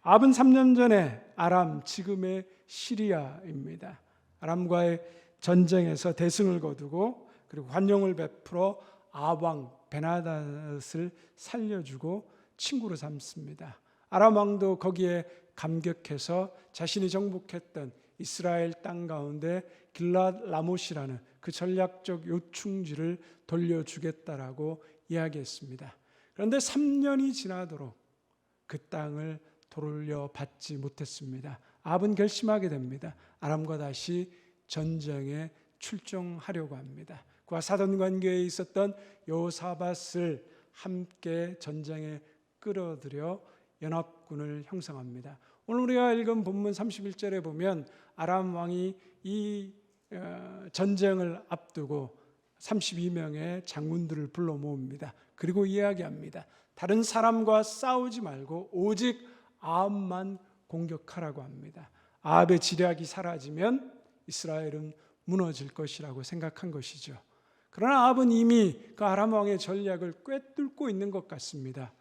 아합은 3년 전에 아람, 지금의 시리아입니다. 아람과의 전쟁에서 대승을 거두고 그리고 관용을 베풀어 아합 왕 베나닷을 살려주고 친구로 삼습니다. 아람 왕도 거기에 감격해서 자신이 정복했던 이스라엘 땅 가운데 길랏 라못이라는 그 전략적 요충지를 돌려주겠다라고 이야기했습니다. 그런데 3년이 지나도록 그 땅을 돌려받지 못했습니다. 아합은 결심하게 됩니다. 아람과 다시 전쟁에 출정하려고 합니다. 그와 사돈관계에 있었던 여호사밧을 함께 전쟁에 끌어들여 연합군을 형성합니다. 오늘 우리가 읽은 본문 31절에 보면 아람 왕이 이 전쟁을 앞두고 32명의 장군들을 불러 모읍니다. 그리고 이야기합니다. 다른 사람과 싸우지 말고 오직 아합만 공격하라고 합니다. 아합의 지략이 사라지면 이스라엘은 무너질 것이라고 생각한 것이죠. 그러나 아합은 이미 그 아람 왕의 전략을 꿰뚫고 있는 것 같습니다.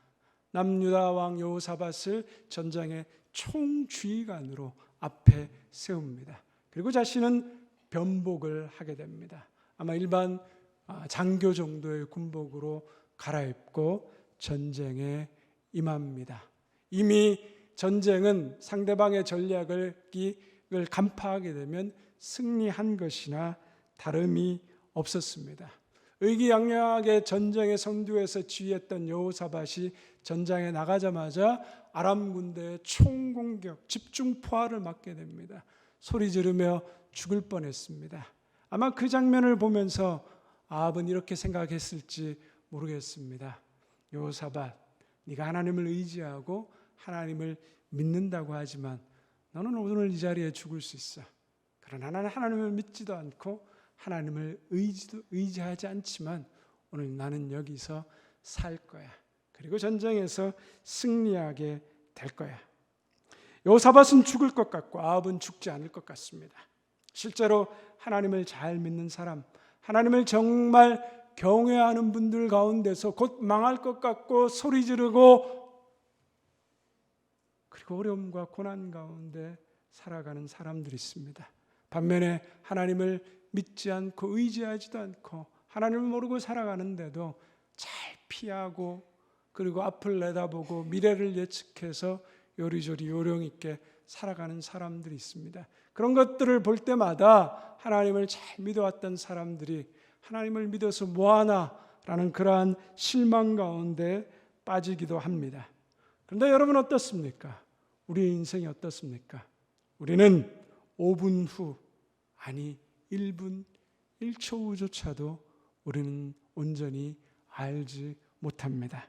남유다 왕 여호사밧을 전장의 총주의관으로 앞에 세웁니다. 그리고 자신은 변복을 하게 됩니다. 아마 일반 장교 정도의 군복으로 갈아입고 전쟁에 임합니다. 이미 전쟁은 상대방의 전략을 간파하게 되면 승리한 것이나 다름이 없었습니다. 의기양양하게 전쟁의 선두에서 지휘했던 여호사밧이 전장에 나가자마자 아람 군대의 총공격, 집중 포화를 맞게 됩니다. 소리 지르며 죽을 뻔했습니다. 아마 그 장면을 보면서 아합은 이렇게 생각했을지 모르겠습니다. 여호사밧, 네가 하나님을 의지하고 하나님을 믿는다고 하지만 너는 오늘 이 자리에 죽을 수 있어. 그러나 나는 하나님을 믿지도 않고 하나님을 의지하지 않지만 오늘 나는 여기서 살 거야. 그리고 전쟁에서 승리하게 될 거야. 여호사밧은 죽을 것 같고 아합은 죽지 않을 것 같습니다. 실제로 하나님을 잘 믿는 사람, 하나님을 정말 경외하는 분들 가운데서 곧 망할 것 같고 소리 지르고 그리고 어려움과 고난 가운데 살아가는 사람들이 있습니다. 반면에 하나님을 믿지 않고 의지하지도 않고 하나님을 모르고 살아가는데도 잘 피하고 그리고 앞을 내다보고 미래를 예측해서 요리조리 요령 있게 살아가는 사람들이 있습니다. 그런 것들을 볼 때마다 하나님을 잘 믿어왔던 사람들이 하나님을 믿어서 뭐하나 라는 그러한 실망 가운데 빠지기도 합니다. 그런데 여러분 어떻습니까? 우리의 인생이 어떻습니까? 우리는 5분 후, 아니 1분, 1초 후조차도 우리는 온전히 알지 못합니다.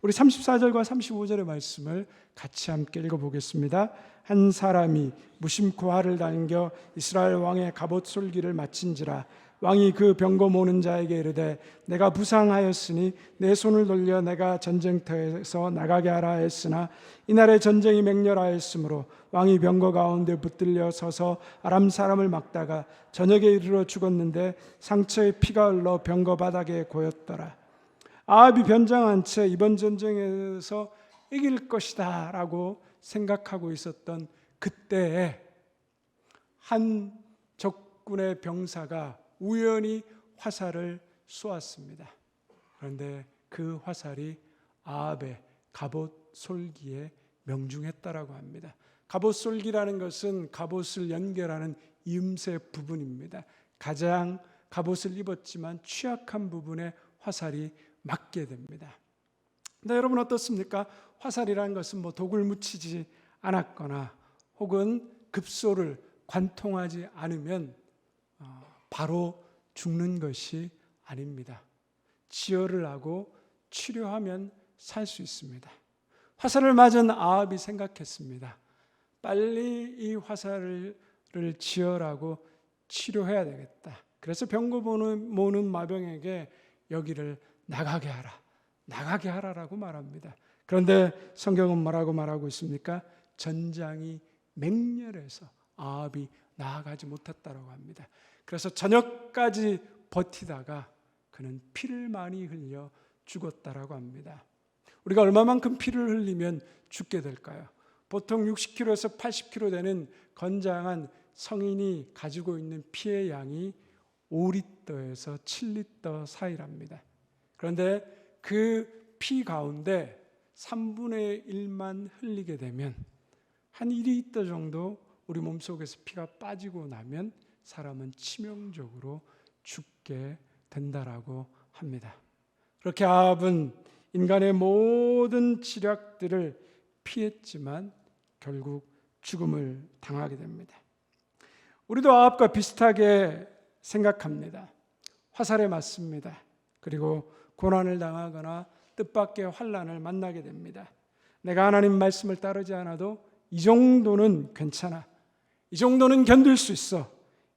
우리 34절과 35절의 말씀을 같이 함께 읽어보겠습니다. 한 사람이 무심코 활을 당겨 이스라엘 왕의 갑옷 솔기를 마친지라. 왕이 그 병거 모는 자에게 이르되 내가 부상하였으니 내 손을 돌려 내가 전쟁터에서 나가게 하라 했으나 이날에 전쟁이 맹렬하였으므로 왕이 병거 가운데 붙들려 서서 아람 사람을 막다가 저녁에 이르러 죽었는데 상처에 피가 흘러 병거 바닥에 고였더라. 아합이 변장한 채 이번 전쟁에서 이길 것이다 라고 생각하고 있었던 그때에 한 적군의 병사가 우연히 화살을 쏘았습니다. 그런데 그 화살이 아합의 갑옷 솔기에 명중했다라고 합니다. 갑옷 솔기라는 것은 갑옷을 연결하는 이음새 부분입니다. 가장 갑옷을 입었지만 취약한 부분에 화살이 맞게 됩니다. 근데 여러분 어떻습니까? 화살이라는 것은 독을 묻히지 않았거나 혹은 급소를 관통하지 않으면 바로 죽는 것이 아닙니다. 치료를 하고 치료하면 살 수 있습니다. 화살을 맞은 아합이 생각했습니다. 빨리 이 화살을 지혈하고 치료해야 되겠다. 그래서 병거 모는 마병에게 여기를 나가게 하라, 나가게 하라라고 말합니다. 그런데 성경은 뭐라고 말하고 있습니까? 전장이 맹렬해서 아합이 나아가지 못했다고 합니다. 그래서 저녁까지 버티다가 그는 피를 많이 흘려 죽었다라고 합니다. 우리가 얼마만큼 피를 흘리면 죽게 될까요? 보통 60kg에서 80kg 되는 건장한 성인이 가지고 있는 피의 양이 5리터에서 7리터 사이랍니다. 그런데 그 피 가운데 3분의 1만 흘리게 되면 한 1리터 정도 우리 몸속에서 피가 빠지고 나면 사람은 치명적으로 죽게 된다라고 합니다. 그렇게 아합은 인간의 모든 지략들을 피했지만 결국 죽음을 당하게 됩니다. 우리도 아합과 비슷하게 생각합니다. 화살에 맞습니다. 그리고 고난을 당하거나 뜻밖의 환난을 만나게 됩니다. 내가 하나님 말씀을 따르지 않아도 이 정도는 괜찮아. 이 정도는 견딜 수 있어.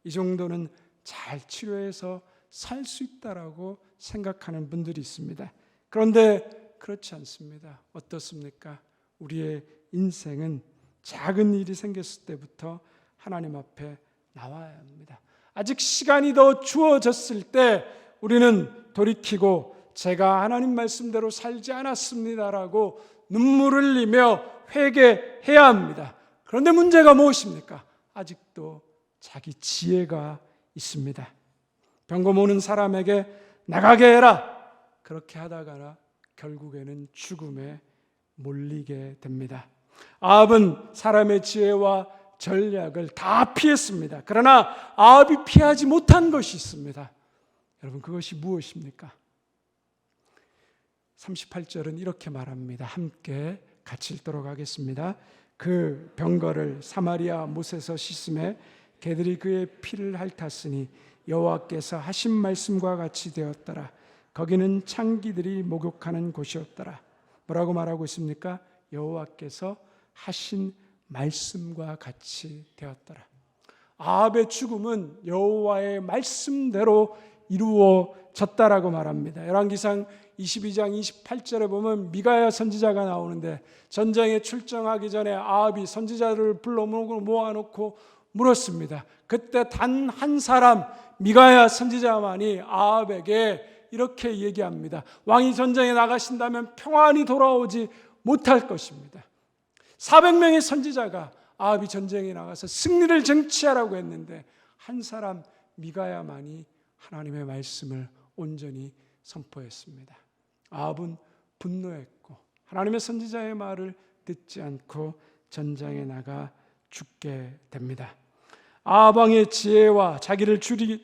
이 정도는 잘 치료해서 살 수 있다라고 생각하는 분들이 있습니다. 그런데 그렇지 않습니다. 어떻습니까? 우리의 인생은 작은 일이 생겼을 때부터 하나님 앞에 나와야 합니다. 아직 시간이 더 주어졌을 때 우리는 돌이키고 제가 하나님 말씀대로 살지 않았습니다라고 눈물을 흘리며 회개해야 합니다. 그런데 문제가 무엇입니까? 아직도 자기 지혜가 있습니다. 병거 모는 사람에게 나가게 해라. 그렇게 하다가 결국에는 죽음에 몰리게 됩니다. 아합은 사람의 지혜와 전략을 다 피했습니다. 그러나 아합이 피하지 못한 것이 있습니다. 여러분 그것이 무엇입니까? 38절은 이렇게 말합니다. 함께 같이 읽도록 하겠습니다. 그 병거를 사마리아 못에서 씻음에 개들이 그의 피를 핥았으니 여호와께서 하신 말씀과 같이 되었더라. 거기는 창기들이 목욕하는 곳이었더라. 뭐라고 말하고 있습니까? 여호와께서 하신 말씀과 같이 되었더라. 아합의 죽음은 여호와의 말씀대로 이루어졌다라고 말합니다. 열왕기상 22장 28절에 보면 미가야 선지자가 나오는데, 전쟁에 출정하기 전에 아합이 선지자를 불러 모아놓고 물었습니다. 그때 단 한 사람 미가야 선지자만이 아합에게 이렇게 얘기합니다. 왕이 전쟁에 나가신다면 평안히 돌아오지 못할 것입니다. 400명의 선지자가 아합이 전쟁에 나가서 승리를 쟁취하라고 했는데 한 사람 미가야만이 하나님의 말씀을 온전히 선포했습니다. 아합은 분노했고 하나님의 선지자의 말을 듣지 않고 전장에 나가 죽게 됩니다. 아합 왕의 지혜와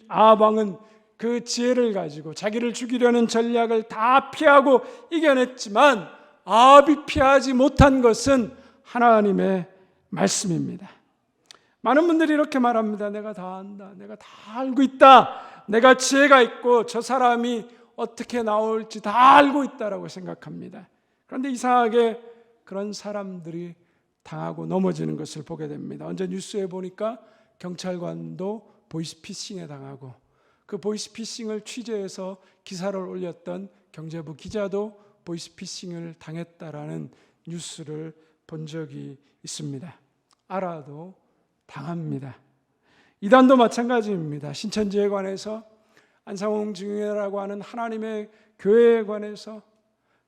아합 왕은 그 지혜를 가지고 자기를 죽이려는 전략을 다 피하고 이겨냈지만 아합이 피하지 못한 것은 하나님의 말씀입니다. 많은 분들이 이렇게 말합니다. 내가 다 안다. 내가 다 알고 있다. 내가 지혜가 있고 저 사람이 어떻게 나올지 다 알고 있다라고 생각합니다. 그런데 이상하게 그런 사람들이 당하고 넘어지는 것을 보게 됩니다. 언제 뉴스에 보니까 경찰관도 보이스피싱에 당하고 그 보이스피싱을 취재해서 기사를 올렸던 경제부 기자도 보이스피싱을 당했다라는 뉴스를 본 적이 있습니다. 알아도 당합니다. 이단도 마찬가지입니다. 신천지에 관해서, 안상홍 증인이라고 하는 하나님의 교회에 관해서,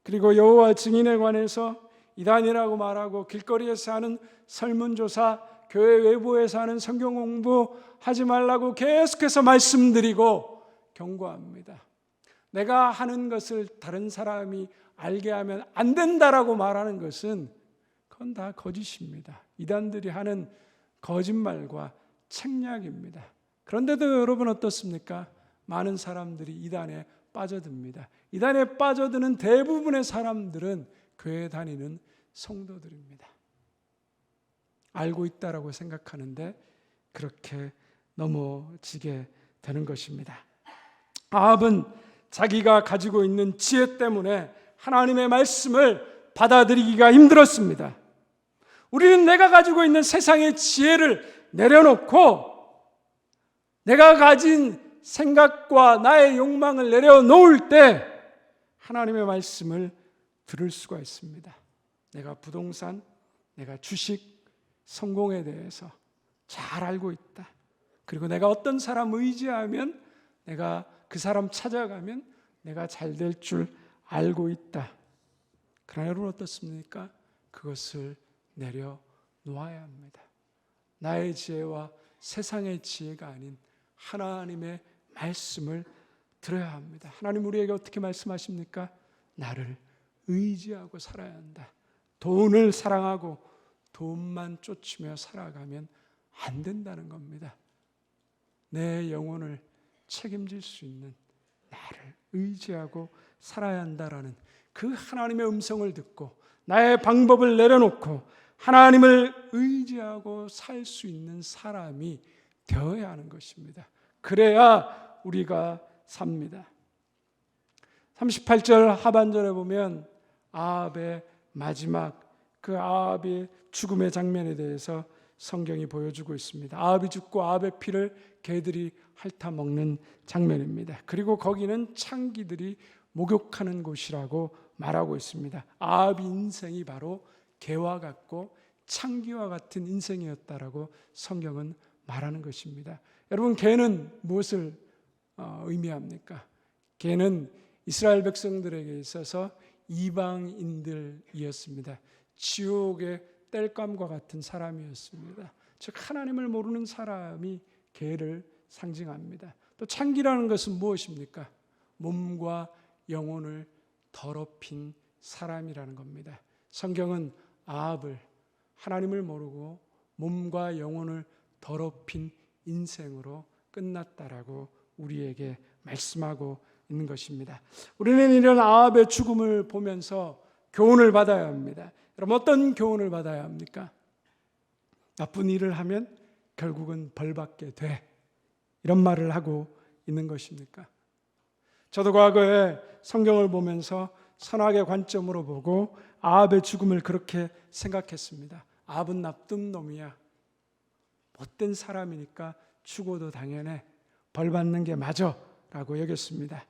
그리고 여호와 증인에 관해서 이단이라고 말하고 길거리에서 하는 설문조사, 교회 외부에서 하는 성경 공부 하지 말라고 계속해서 말씀드리고 경고합니다. 내가 하는 것을 다른 사람이 알게 하면 안 된다라고 말하는 것은 그건 다 거짓입니다. 이단들이 하는 거짓말과 책략입니다. 그런데도 여러분 어떻습니까? 많은 사람들이 이단에 빠져듭니다. 이단에 빠져드는 대부분의 사람들은 교회 다니는 성도들입니다. 알고 있다라고 생각하는데 그렇게 넘어지게 되는 것입니다. 아합은 자기가 가지고 있는 지혜 때문에 하나님의 말씀을 받아들이기가 힘들었습니다. 우리는 내가 가지고 있는 세상의 지혜를 내려놓고 내가 가진 생각과 나의 욕망을 내려놓을 때 하나님의 말씀을 들을 수가 있습니다. 내가 부동산, 내가 주식, 성공에 대해서 잘 알고 있다. 그리고 내가 어떤 사람 의지하면, 내가 그 사람 찾아가면 내가 잘 될 줄 알고 있다. 그러나 여러분 어떻습니까? 그것을 내려놓아야 합니다. 나의 지혜와 세상의 지혜가 아닌 하나님의 말씀을 들어야 합니다. 하나님 우리에게 어떻게 말씀하십니까? 나를 의지하고 살아야 한다. 돈을 사랑하고 돈만 쫓으며 살아가면 안 된다는 겁니다. 내 영혼을 책임질 수 있는 나를 의지하고 살아야 한다라는 그 하나님의 음성을 듣고 나의 방법을 내려놓고 하나님을 의지하고 살 수 있는 사람이 되어야 하는 것입니다. 그래야 우리가 삽니다. 38절 하반절에 보면 아합의 마지막, 그 아합의 죽음의 장면에 대해서 성경이 보여주고 있습니다. 아합이 죽고 아합의 피를 개들이 핥아먹는 장면입니다. 그리고 거기는 창기들이 목욕하는 곳이라고 말하고 있습니다. 아합의 인생이 바로 개와 같고 창기와 같은 인생이었다라고 성경은 말하는 것입니다. 여러분, 개는 무엇을 의미합니까? 개는 이스라엘 백성들에게 있어서 이방인들이었습니다. 지옥의 땔감과 같은 사람이었습니다. 즉 하나님을 모르는 사람이 개를 상징합니다. 또 창기라는 것은 무엇입니까? 몸과 영혼을 더럽힌 사람이라는 겁니다. 성경은 아합을 하나님을 모르고 몸과 영혼을 더럽힌 인생으로 끝났다라고 우리에게 말씀하고 있는 것입니다. 우리는 이런 아합의 죽음을 보면서 교훈을 받아야 합니다. 여러분, 어떤 교훈을 받아야 합니까? 나쁜 일을 하면 결국은 벌받게 돼, 이런 말을 하고 있는 것입니까? 저도 과거에 성경을 보면서 선악의 관점으로 보고 아합의 죽음을 그렇게 생각했습니다. 아합은 나쁜 놈이야, 못된 사람이니까 죽어도 당연해, 벌받는 게 맞아 라고 여겼습니다.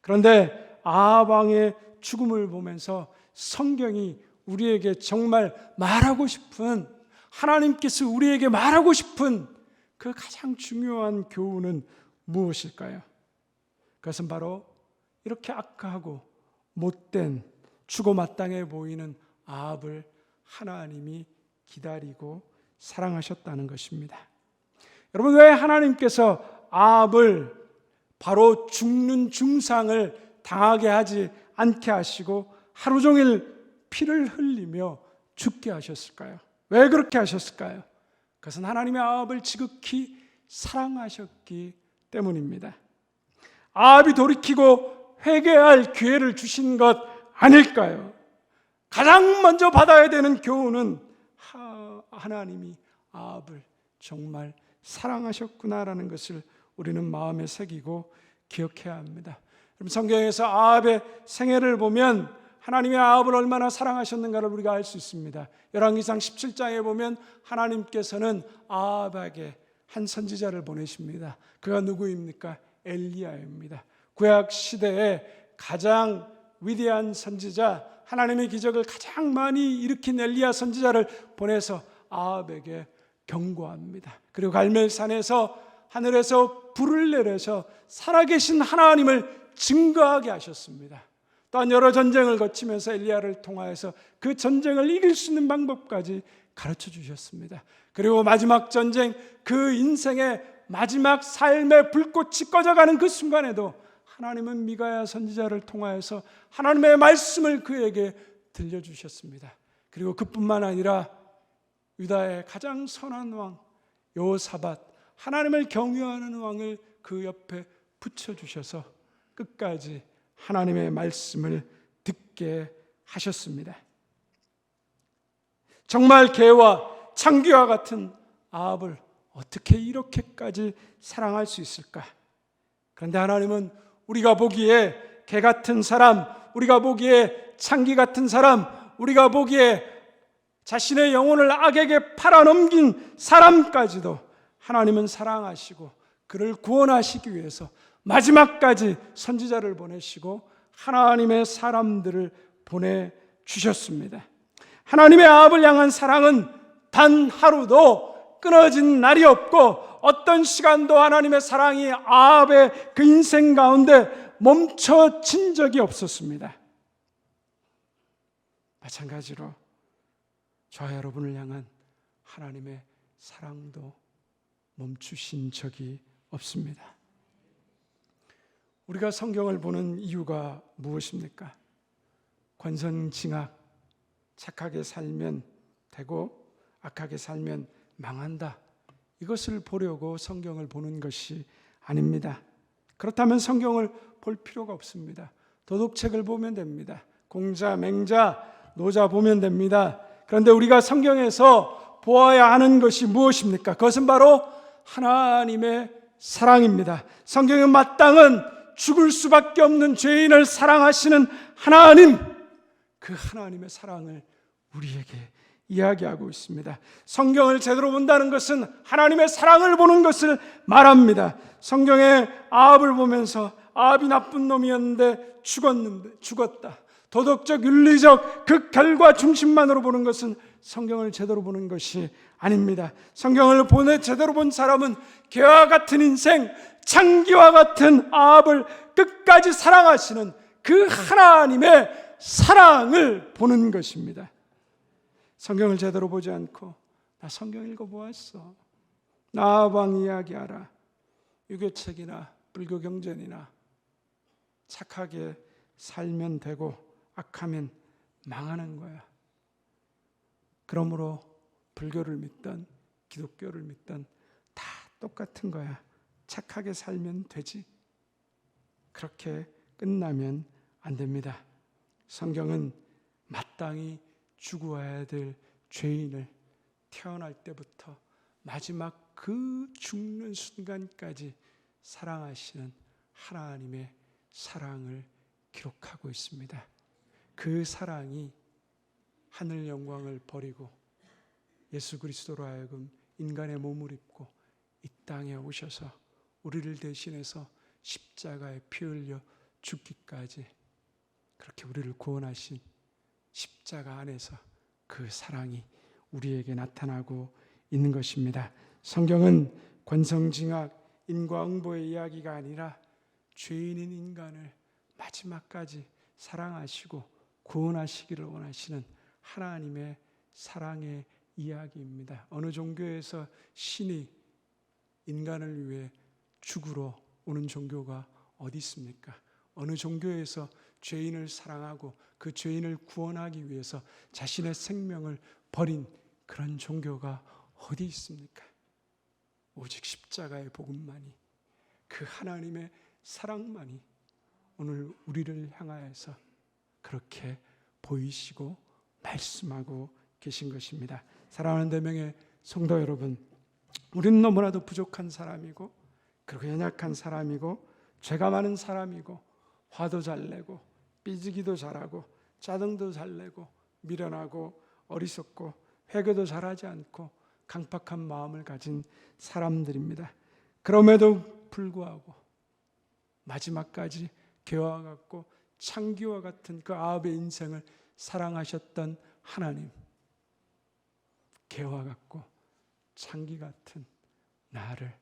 그런데 아방의 죽음을 보면서 성경이 우리에게 정말 말하고 싶은, 하나님께서 우리에게 말하고 싶은 그 가장 중요한 교훈은 무엇일까요? 그것은 바로 이렇게 악하고 못된 죽어 마땅해 보이는 아합을 하나님이 기다리고 사랑하셨다는 것입니다. 여러분, 왜 하나님께서 아합을 바로 죽는 중상을 당하게 하지 않게 하시고 하루 종일 피를 흘리며 죽게 하셨을까요? 왜 그렇게 하셨을까요? 그것은 하나님의 아합을 지극히 사랑하셨기 때문입니다. 아합이 돌이키고 회개할 기회를 주신 것 아닐까요? 가장 먼저 받아야 되는 교훈은 하나님이 아합을 정말 사랑하셨구나라는 것을 우리는 마음에 새기고 기억해야 합니다. 성경에서 아합의 생애를 보면 하나님이 아합을 얼마나 사랑하셨는가를 우리가 알 수 있습니다. 열왕기상 17장에 보면 하나님께서는 아합에게 한 선지자를 보내십니다. 그가 누구입니까? 엘리야입니다. 구약 시대에 가장 위대한 선지자, 하나님의 기적을 가장 많이 일으킨 엘리야 선지자를 보내서 아합에게 경고합니다. 그리고 갈멜산에서 하늘에서 불을 내려서 살아계신 하나님을 증거하게 하셨습니다. 또한 여러 전쟁을 거치면서 엘리야를 통하여서 그 전쟁을 이길 수 있는 방법까지 가르쳐 주셨습니다. 그리고 마지막 전쟁, 그 인생의 마지막 삶의 불꽃이 꺼져가는 그 순간에도 하나님은 미가야 선지자를 통하여서 하나님의 말씀을 그에게 들려주셨습니다. 그리고 그뿐만 아니라 유다의 가장 선한 왕 여호사밧, 하나님을 경외하는 왕을 그 옆에 붙여주셔서 끝까지 하나님의 말씀을 듣게 하셨습니다. 정말 개와 창기와 같은 아합을 어떻게 이렇게까지 사랑할 수 있을까? 그런데 하나님은 우리가 보기에 개 같은 사람, 우리가 보기에 창기 같은 사람, 우리가 보기에 자신의 영혼을 악에게 팔아넘긴 사람까지도 하나님은 사랑하시고 그를 구원하시기 위해서 마지막까지 선지자를 보내시고 하나님의 사람들을 보내주셨습니다. 하나님의 아합을 향한 사랑은 단 하루도 끊어진 날이 없고 어떤 시간도 하나님의 사랑이 아합의 그 인생 가운데 멈춰진 적이 없었습니다. 마찬가지로 저와 여러분을 향한 하나님의 사랑도 멈추신 적이 없습니다. 우리가 성경을 보는 이유가 무엇입니까? 권선징악, 착하게 살면 되고 악하게 살면 망한다, 이것을 보려고 성경을 보는 것이 아닙니다. 그렇다면 성경을 볼 필요가 없습니다. 도덕책을 보면 됩니다. 공자, 맹자, 노자 보면 됩니다. 그런데 우리가 성경에서 보아야 하는 것이 무엇입니까? 그것은 바로 하나님의 사랑입니다. 성경의 마땅은 죽을 수밖에 없는 죄인을 사랑하시는 하나님, 그 하나님의 사랑을 우리에게 이야기하고 있습니다. 성경을 제대로 본다는 것은 하나님의 사랑을 보는 것을 말합니다. 성경의 아합을 보면서 아합이 나쁜 놈이었는데 죽었다, 도덕적 윤리적 그 결과 중심만으로 보는 것은 성경을 제대로 보는 것이 아닙니다. 성경을 제대로 본 사람은 개와 같은 인생, 창기와 같은 아합을 끝까지 사랑하시는 그 하나님의 사랑을 보는 것입니다. 성경을 제대로 보지 않고 나 성경 읽어보았어, 나 아방 이야기 알아, 유교책이나 불교 경전이나 착하게 살면 되고 악하면 망하는 거야. 그러므로 불교를 믿던 기독교를 믿던 다 똑같은 거야. 착하게 살면 되지. 그렇게 끝나면 안 됩니다. 성경은 마땅히 죽어야 될 죄인을 태어날 때부터 마지막 그 죽는 순간까지 사랑하시는 하나님의 사랑을 기록하고 있습니다. 그 사랑이 하늘 영광을 버리고 예수 그리스도로 하여금 인간의 몸을 입고 이 땅에 오셔서 우리를 대신해서 십자가에 피 흘려 죽기까지 그렇게 우리를 구원하신 십자가 안에서 그 사랑이 우리에게 나타나고 있는 것입니다. 성경은 권성징악 인과응보의 이야기가 아니라 죄인인 인간을 마지막까지 사랑하시고 구원하시기를 원하시는 하나님의 사랑의 이야기입니다. 어느 종교에서 신이 인간을 위해 죽으러 오는 종교가 어디 있습니까? 어느 종교에서 죄인을 사랑하고 그 죄인을 구원하기 위해서 자신의 생명을 버린 그런 종교가 어디 있습니까? 오직 십자가의 복음만이, 그 하나님의 사랑만이 오늘 우리를 향하여서 그렇게 보이시고 말씀하고 계신 것입니다. 사랑하는 대명의 성도 여러분, 우리는 너무나도 부족한 사람이고 그리고 연약한 사람이고 죄가 많은 사람이고 화도 잘 내고 삐지기도 잘하고 짜증도 잘 내고 미련하고 어리석고 회개도 잘하지 않고 강팍한 마음을 가진 사람들입니다. 그럼에도 불구하고 마지막까지 개와 같고 창기와 같은 그 아합의 인생을 사랑하셨던 하나님, 개와 같고 창기 같은 나를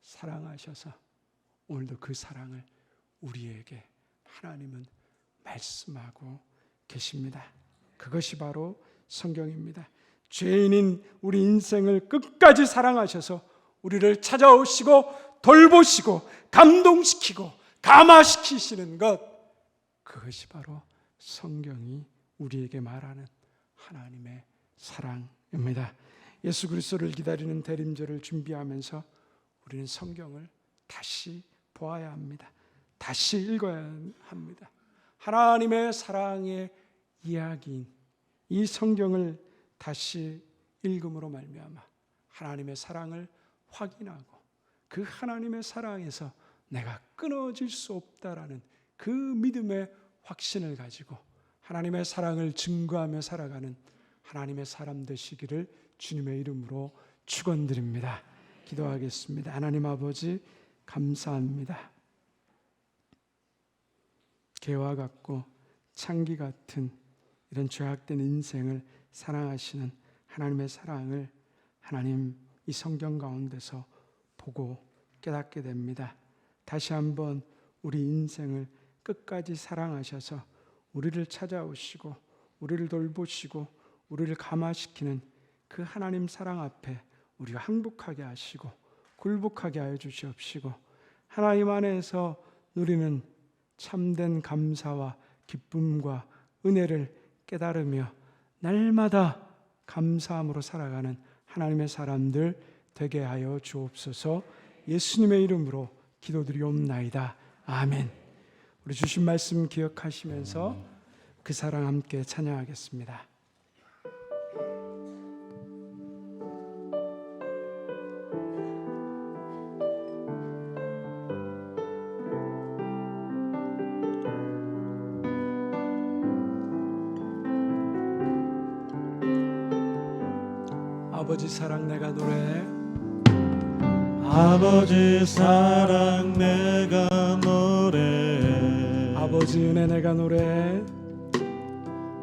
사랑하셔서 오늘도 그 사랑을 우리에게 하나님은 말씀하고 계십니다. 그것이 바로 성경입니다. 죄인인 우리 인생을 끝까지 사랑하셔서 우리를 찾아오시고 돌보시고 감동시키고 감화시키시는 것, 그것이 바로 성경이 우리에게 말하는 하나님의 사랑입니다. 예수 그리스도를 기다리는 대림절을 준비하면서 우리는 성경을 다시 보아야 합니다. 다시 읽어야 합니다. 하나님의 사랑의 이야기인 이 성경을 다시 읽음으로 말미암아 하나님의 사랑을 확인하고 그 하나님의 사랑에서 내가 끊어질 수 없다라는 그 믿음의 확신을 가지고 하나님의 사랑을 증거하며 살아가는 하나님의 사람 되시기를 주님의 이름으로 축원드립니다. 기도하겠습니다. 하나님 아버지, 감사합니다. 개와 같고 창기 같은 이런 죄악된 인생을 사랑하시는 하나님의 사랑을 하나님 이 성경 가운데서 보고 깨닫게 됩니다. 다시 한번 우리 인생을 끝까지 사랑하셔서 우리를 찾아오시고 우리를 돌보시고 우리를 감화시키는 그 하나님 사랑 앞에 우리가 항복하게 하시고 굴복하게 하여 주시옵시고 하나님 안에서 누리는 참된 감사와 기쁨과 은혜를 깨달으며 날마다 감사함으로 살아가는 하나님의 사람들 되게 하여 주옵소서. 예수님의 이름으로 기도드리옵나이다. 아멘. 우리 주신 말씀 기억하시면서 그 사랑 함께 찬양하겠습니다. 아버지 사랑 내가 노래해. 아버지 사랑 내가 노래해. 아버지 은혜 내가 노래해.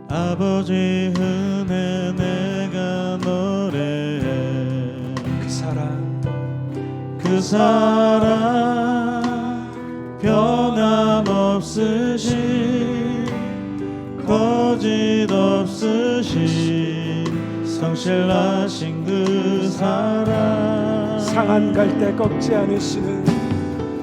아버지 은혜 내가 노래해. 그 사랑 변함없으신 거짓 없으신 성실하신 그 사랑, 상한 갈 때 꺾지 않으시는,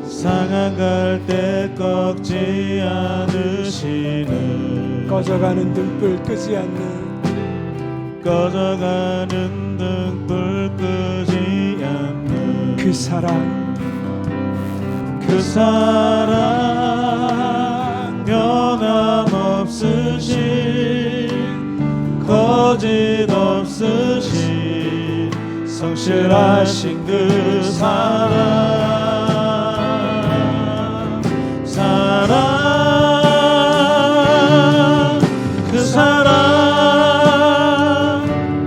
상한 갈 때 꺾지 않으시는, 꺼져가는 등불 끄지 않는, 꺼져가는 등불 끄지 않는 그 사랑, 그 사랑 변함없으신 거짓 없으신 성실하신 그 사랑, 그 사랑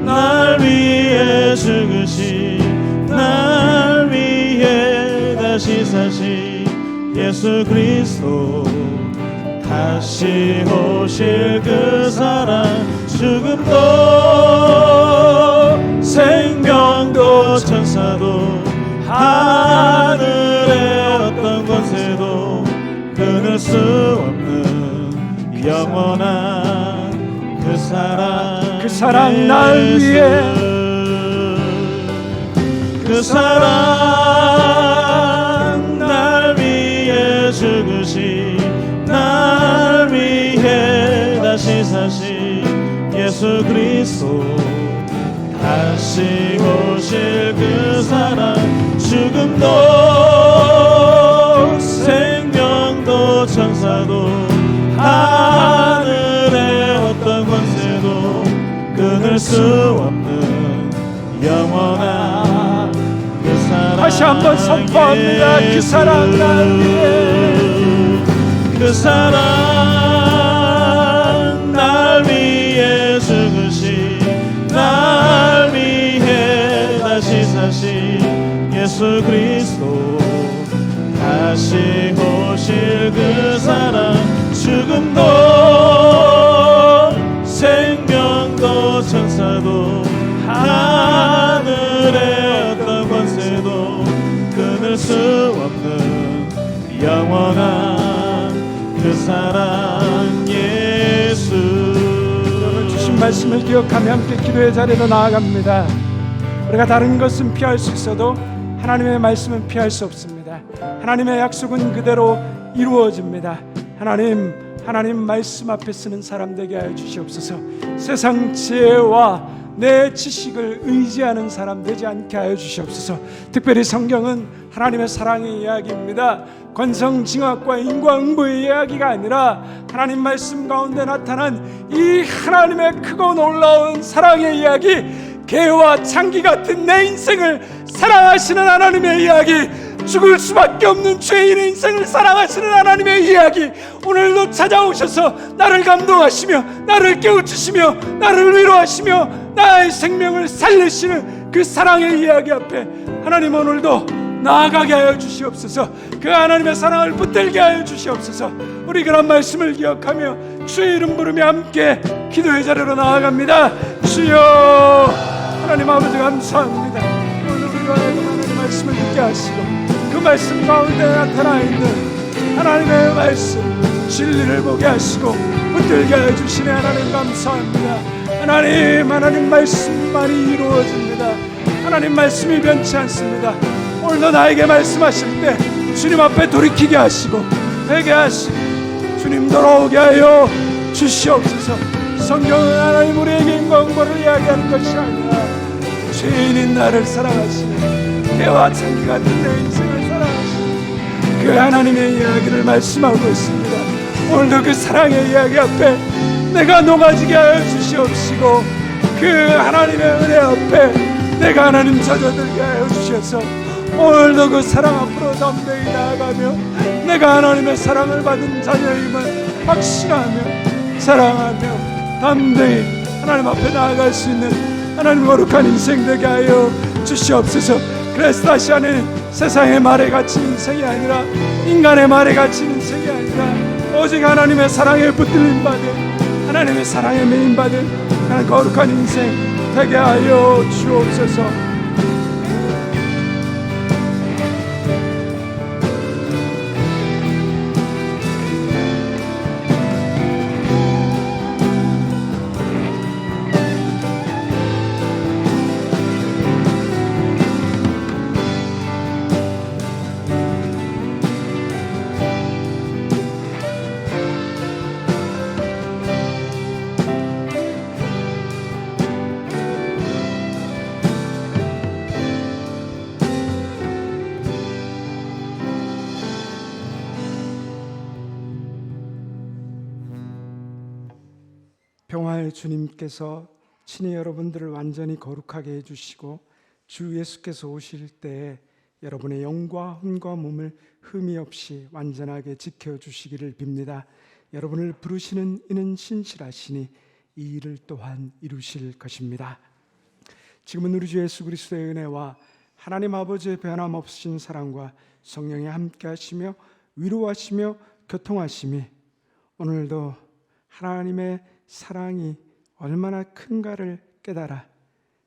날 위해 죽으신, 날 위해 다시 사신 예수 그리스도 다시 오실 그 사랑 죽음도 생명도 천사도 하늘의 어떤 권세도 끊을 수 없는 영원한 그 사랑 그 사랑 날 위해 그 사랑 날 위해 죽으신 날 위해 다시 사신 예수 그리스도 다시 오실 그 사랑 죽음도 생명도 천사도 하늘의 어떤 권세도 끊을 수 없는 영원한 그 사랑 다시 한번 선포합니다. 그 사랑 날 위해 그 사랑 날 위해 죽으신 날 위해 다시 사신 예수 그리스도 다시 오실 그 사랑 죽음도 생명도 천사도 하늘의 어떤 권세도 끊을 수 없는 영원한 그 사랑 예수. 오늘 주신 말씀을 기억하며 함께 기도의 자리로 나아갑니다. 우리가 다른 것은 피할 수 있어도 하나님의 말씀은 피할 수 없습니다. 하나님의 약속은 그대로 이루어집니다. 하나님 말씀 앞에 서는 사람 되게 하여 주시옵소서. 세상 지혜와 내 지식을 의지하는 사람 되지 않게 하여 주시옵소서. 특별히 성경은 하나님의 사랑의 이야기입니다. 권성징악과 인과응보의 이야기가 아니라 하나님 말씀 가운데 나타난 이 하나님의 크고 놀라운 사랑의 이야기, 개와 창기 같은 내 인생을 사랑하시는 하나님의 이야기, 죽을 수밖에 없는 죄인의 인생을 사랑하시는 하나님의 이야기, 오늘도 찾아오셔서 나를 감동하시며 나를 깨우치시며 나를 위로하시며 나의 생명을 살리시는 그 사랑의 이야기 앞에 하나님 오늘도 나아가게 하여 주시옵소서. 그 하나님의 사랑을 붙들게 하여 주시옵소서. 우리 그런 말씀을 기억하며 주의 이름 부르며 함께 기도의 자리로 나아갑니다. 주여, 하나님 아버지 감사합니다. 오늘 우리가 하나님의 말씀을 듣게 하시고 그 말씀 가운데 나타나 있는 하나님의 말씀 진리를 보게 하시고 붙들게 하여 주시네. 하나님 감사합니다. 하나님 말씀만이 이루어집니다. 하나님 말씀이 변치 않습니다. 오늘도 나에게 말씀하실 때 주님 앞에 돌이키게 하시고 회개 하시고 주님 돌아오게 하여 주시옵소서. 성경은 하나님 우리에게 인과응보를 이야기하는 것이 아니라 죄인인 나를 사랑하시는, 개와 창기 같은 내 인생을 사랑하시는 그 하나님의 이야기를 말씀하고 있습니다. 오늘도 그 사랑의 이야기 앞에 내가 녹아지게 하여 주시옵시고 그 하나님의 은혜 앞에 내가 하나님 젖어들게 하여 주셔서 오늘도 그 사랑 앞으로 담대히 나아가며 내가 하나님의 사랑을 받은 자녀임을 확신하며 사랑하며 담대히 하나님 앞에 나아갈 수 있는 하나님 거룩한 인생 되게 하여 주시옵소서. 그래서 다시 하는 세상의 말에 갇힌 인생이 아니라 인간의 말에 갇힌 인생이 아니라 오직 하나님의 사랑에 붙들림 받은 하나님의 사랑에 메인 받은 하나님 거룩한 인생 되게 하여 주옵소서. 평화의 주님께서 친히 여러분들을 완전히 거룩하게 해주시고 주 예수께서 오실 때에 여러분의 영과 혼과 몸을 흠이 없이 완전하게 지켜주시기를 빕니다. 여러분을 부르시는 이는 신실하시니 이 일을 또한 이루실 것입니다. 지금은 우리 주 예수 그리스도의 은혜와 하나님 아버지의 변함없으신 사랑과 성령의 함께 하시며 위로하시며 교통하심이 오늘도 하나님의 사랑이 얼마나 큰가를 깨달아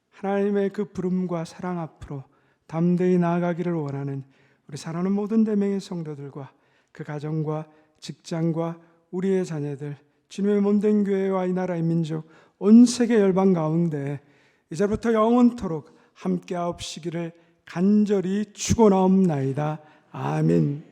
하나님의 그 부름과 사랑 앞으로 담대히 나아가기를 원하는 우리 사랑하는 모든 대명의 성도들과 그 가정과 직장과 우리의 자녀들, 주님의 몸된 교회와 이 나라의 민족, 온 세계 열방 가운데 이제부터 영원토록 함께하옵시기를 간절히 축원하옵나이다. 아멘.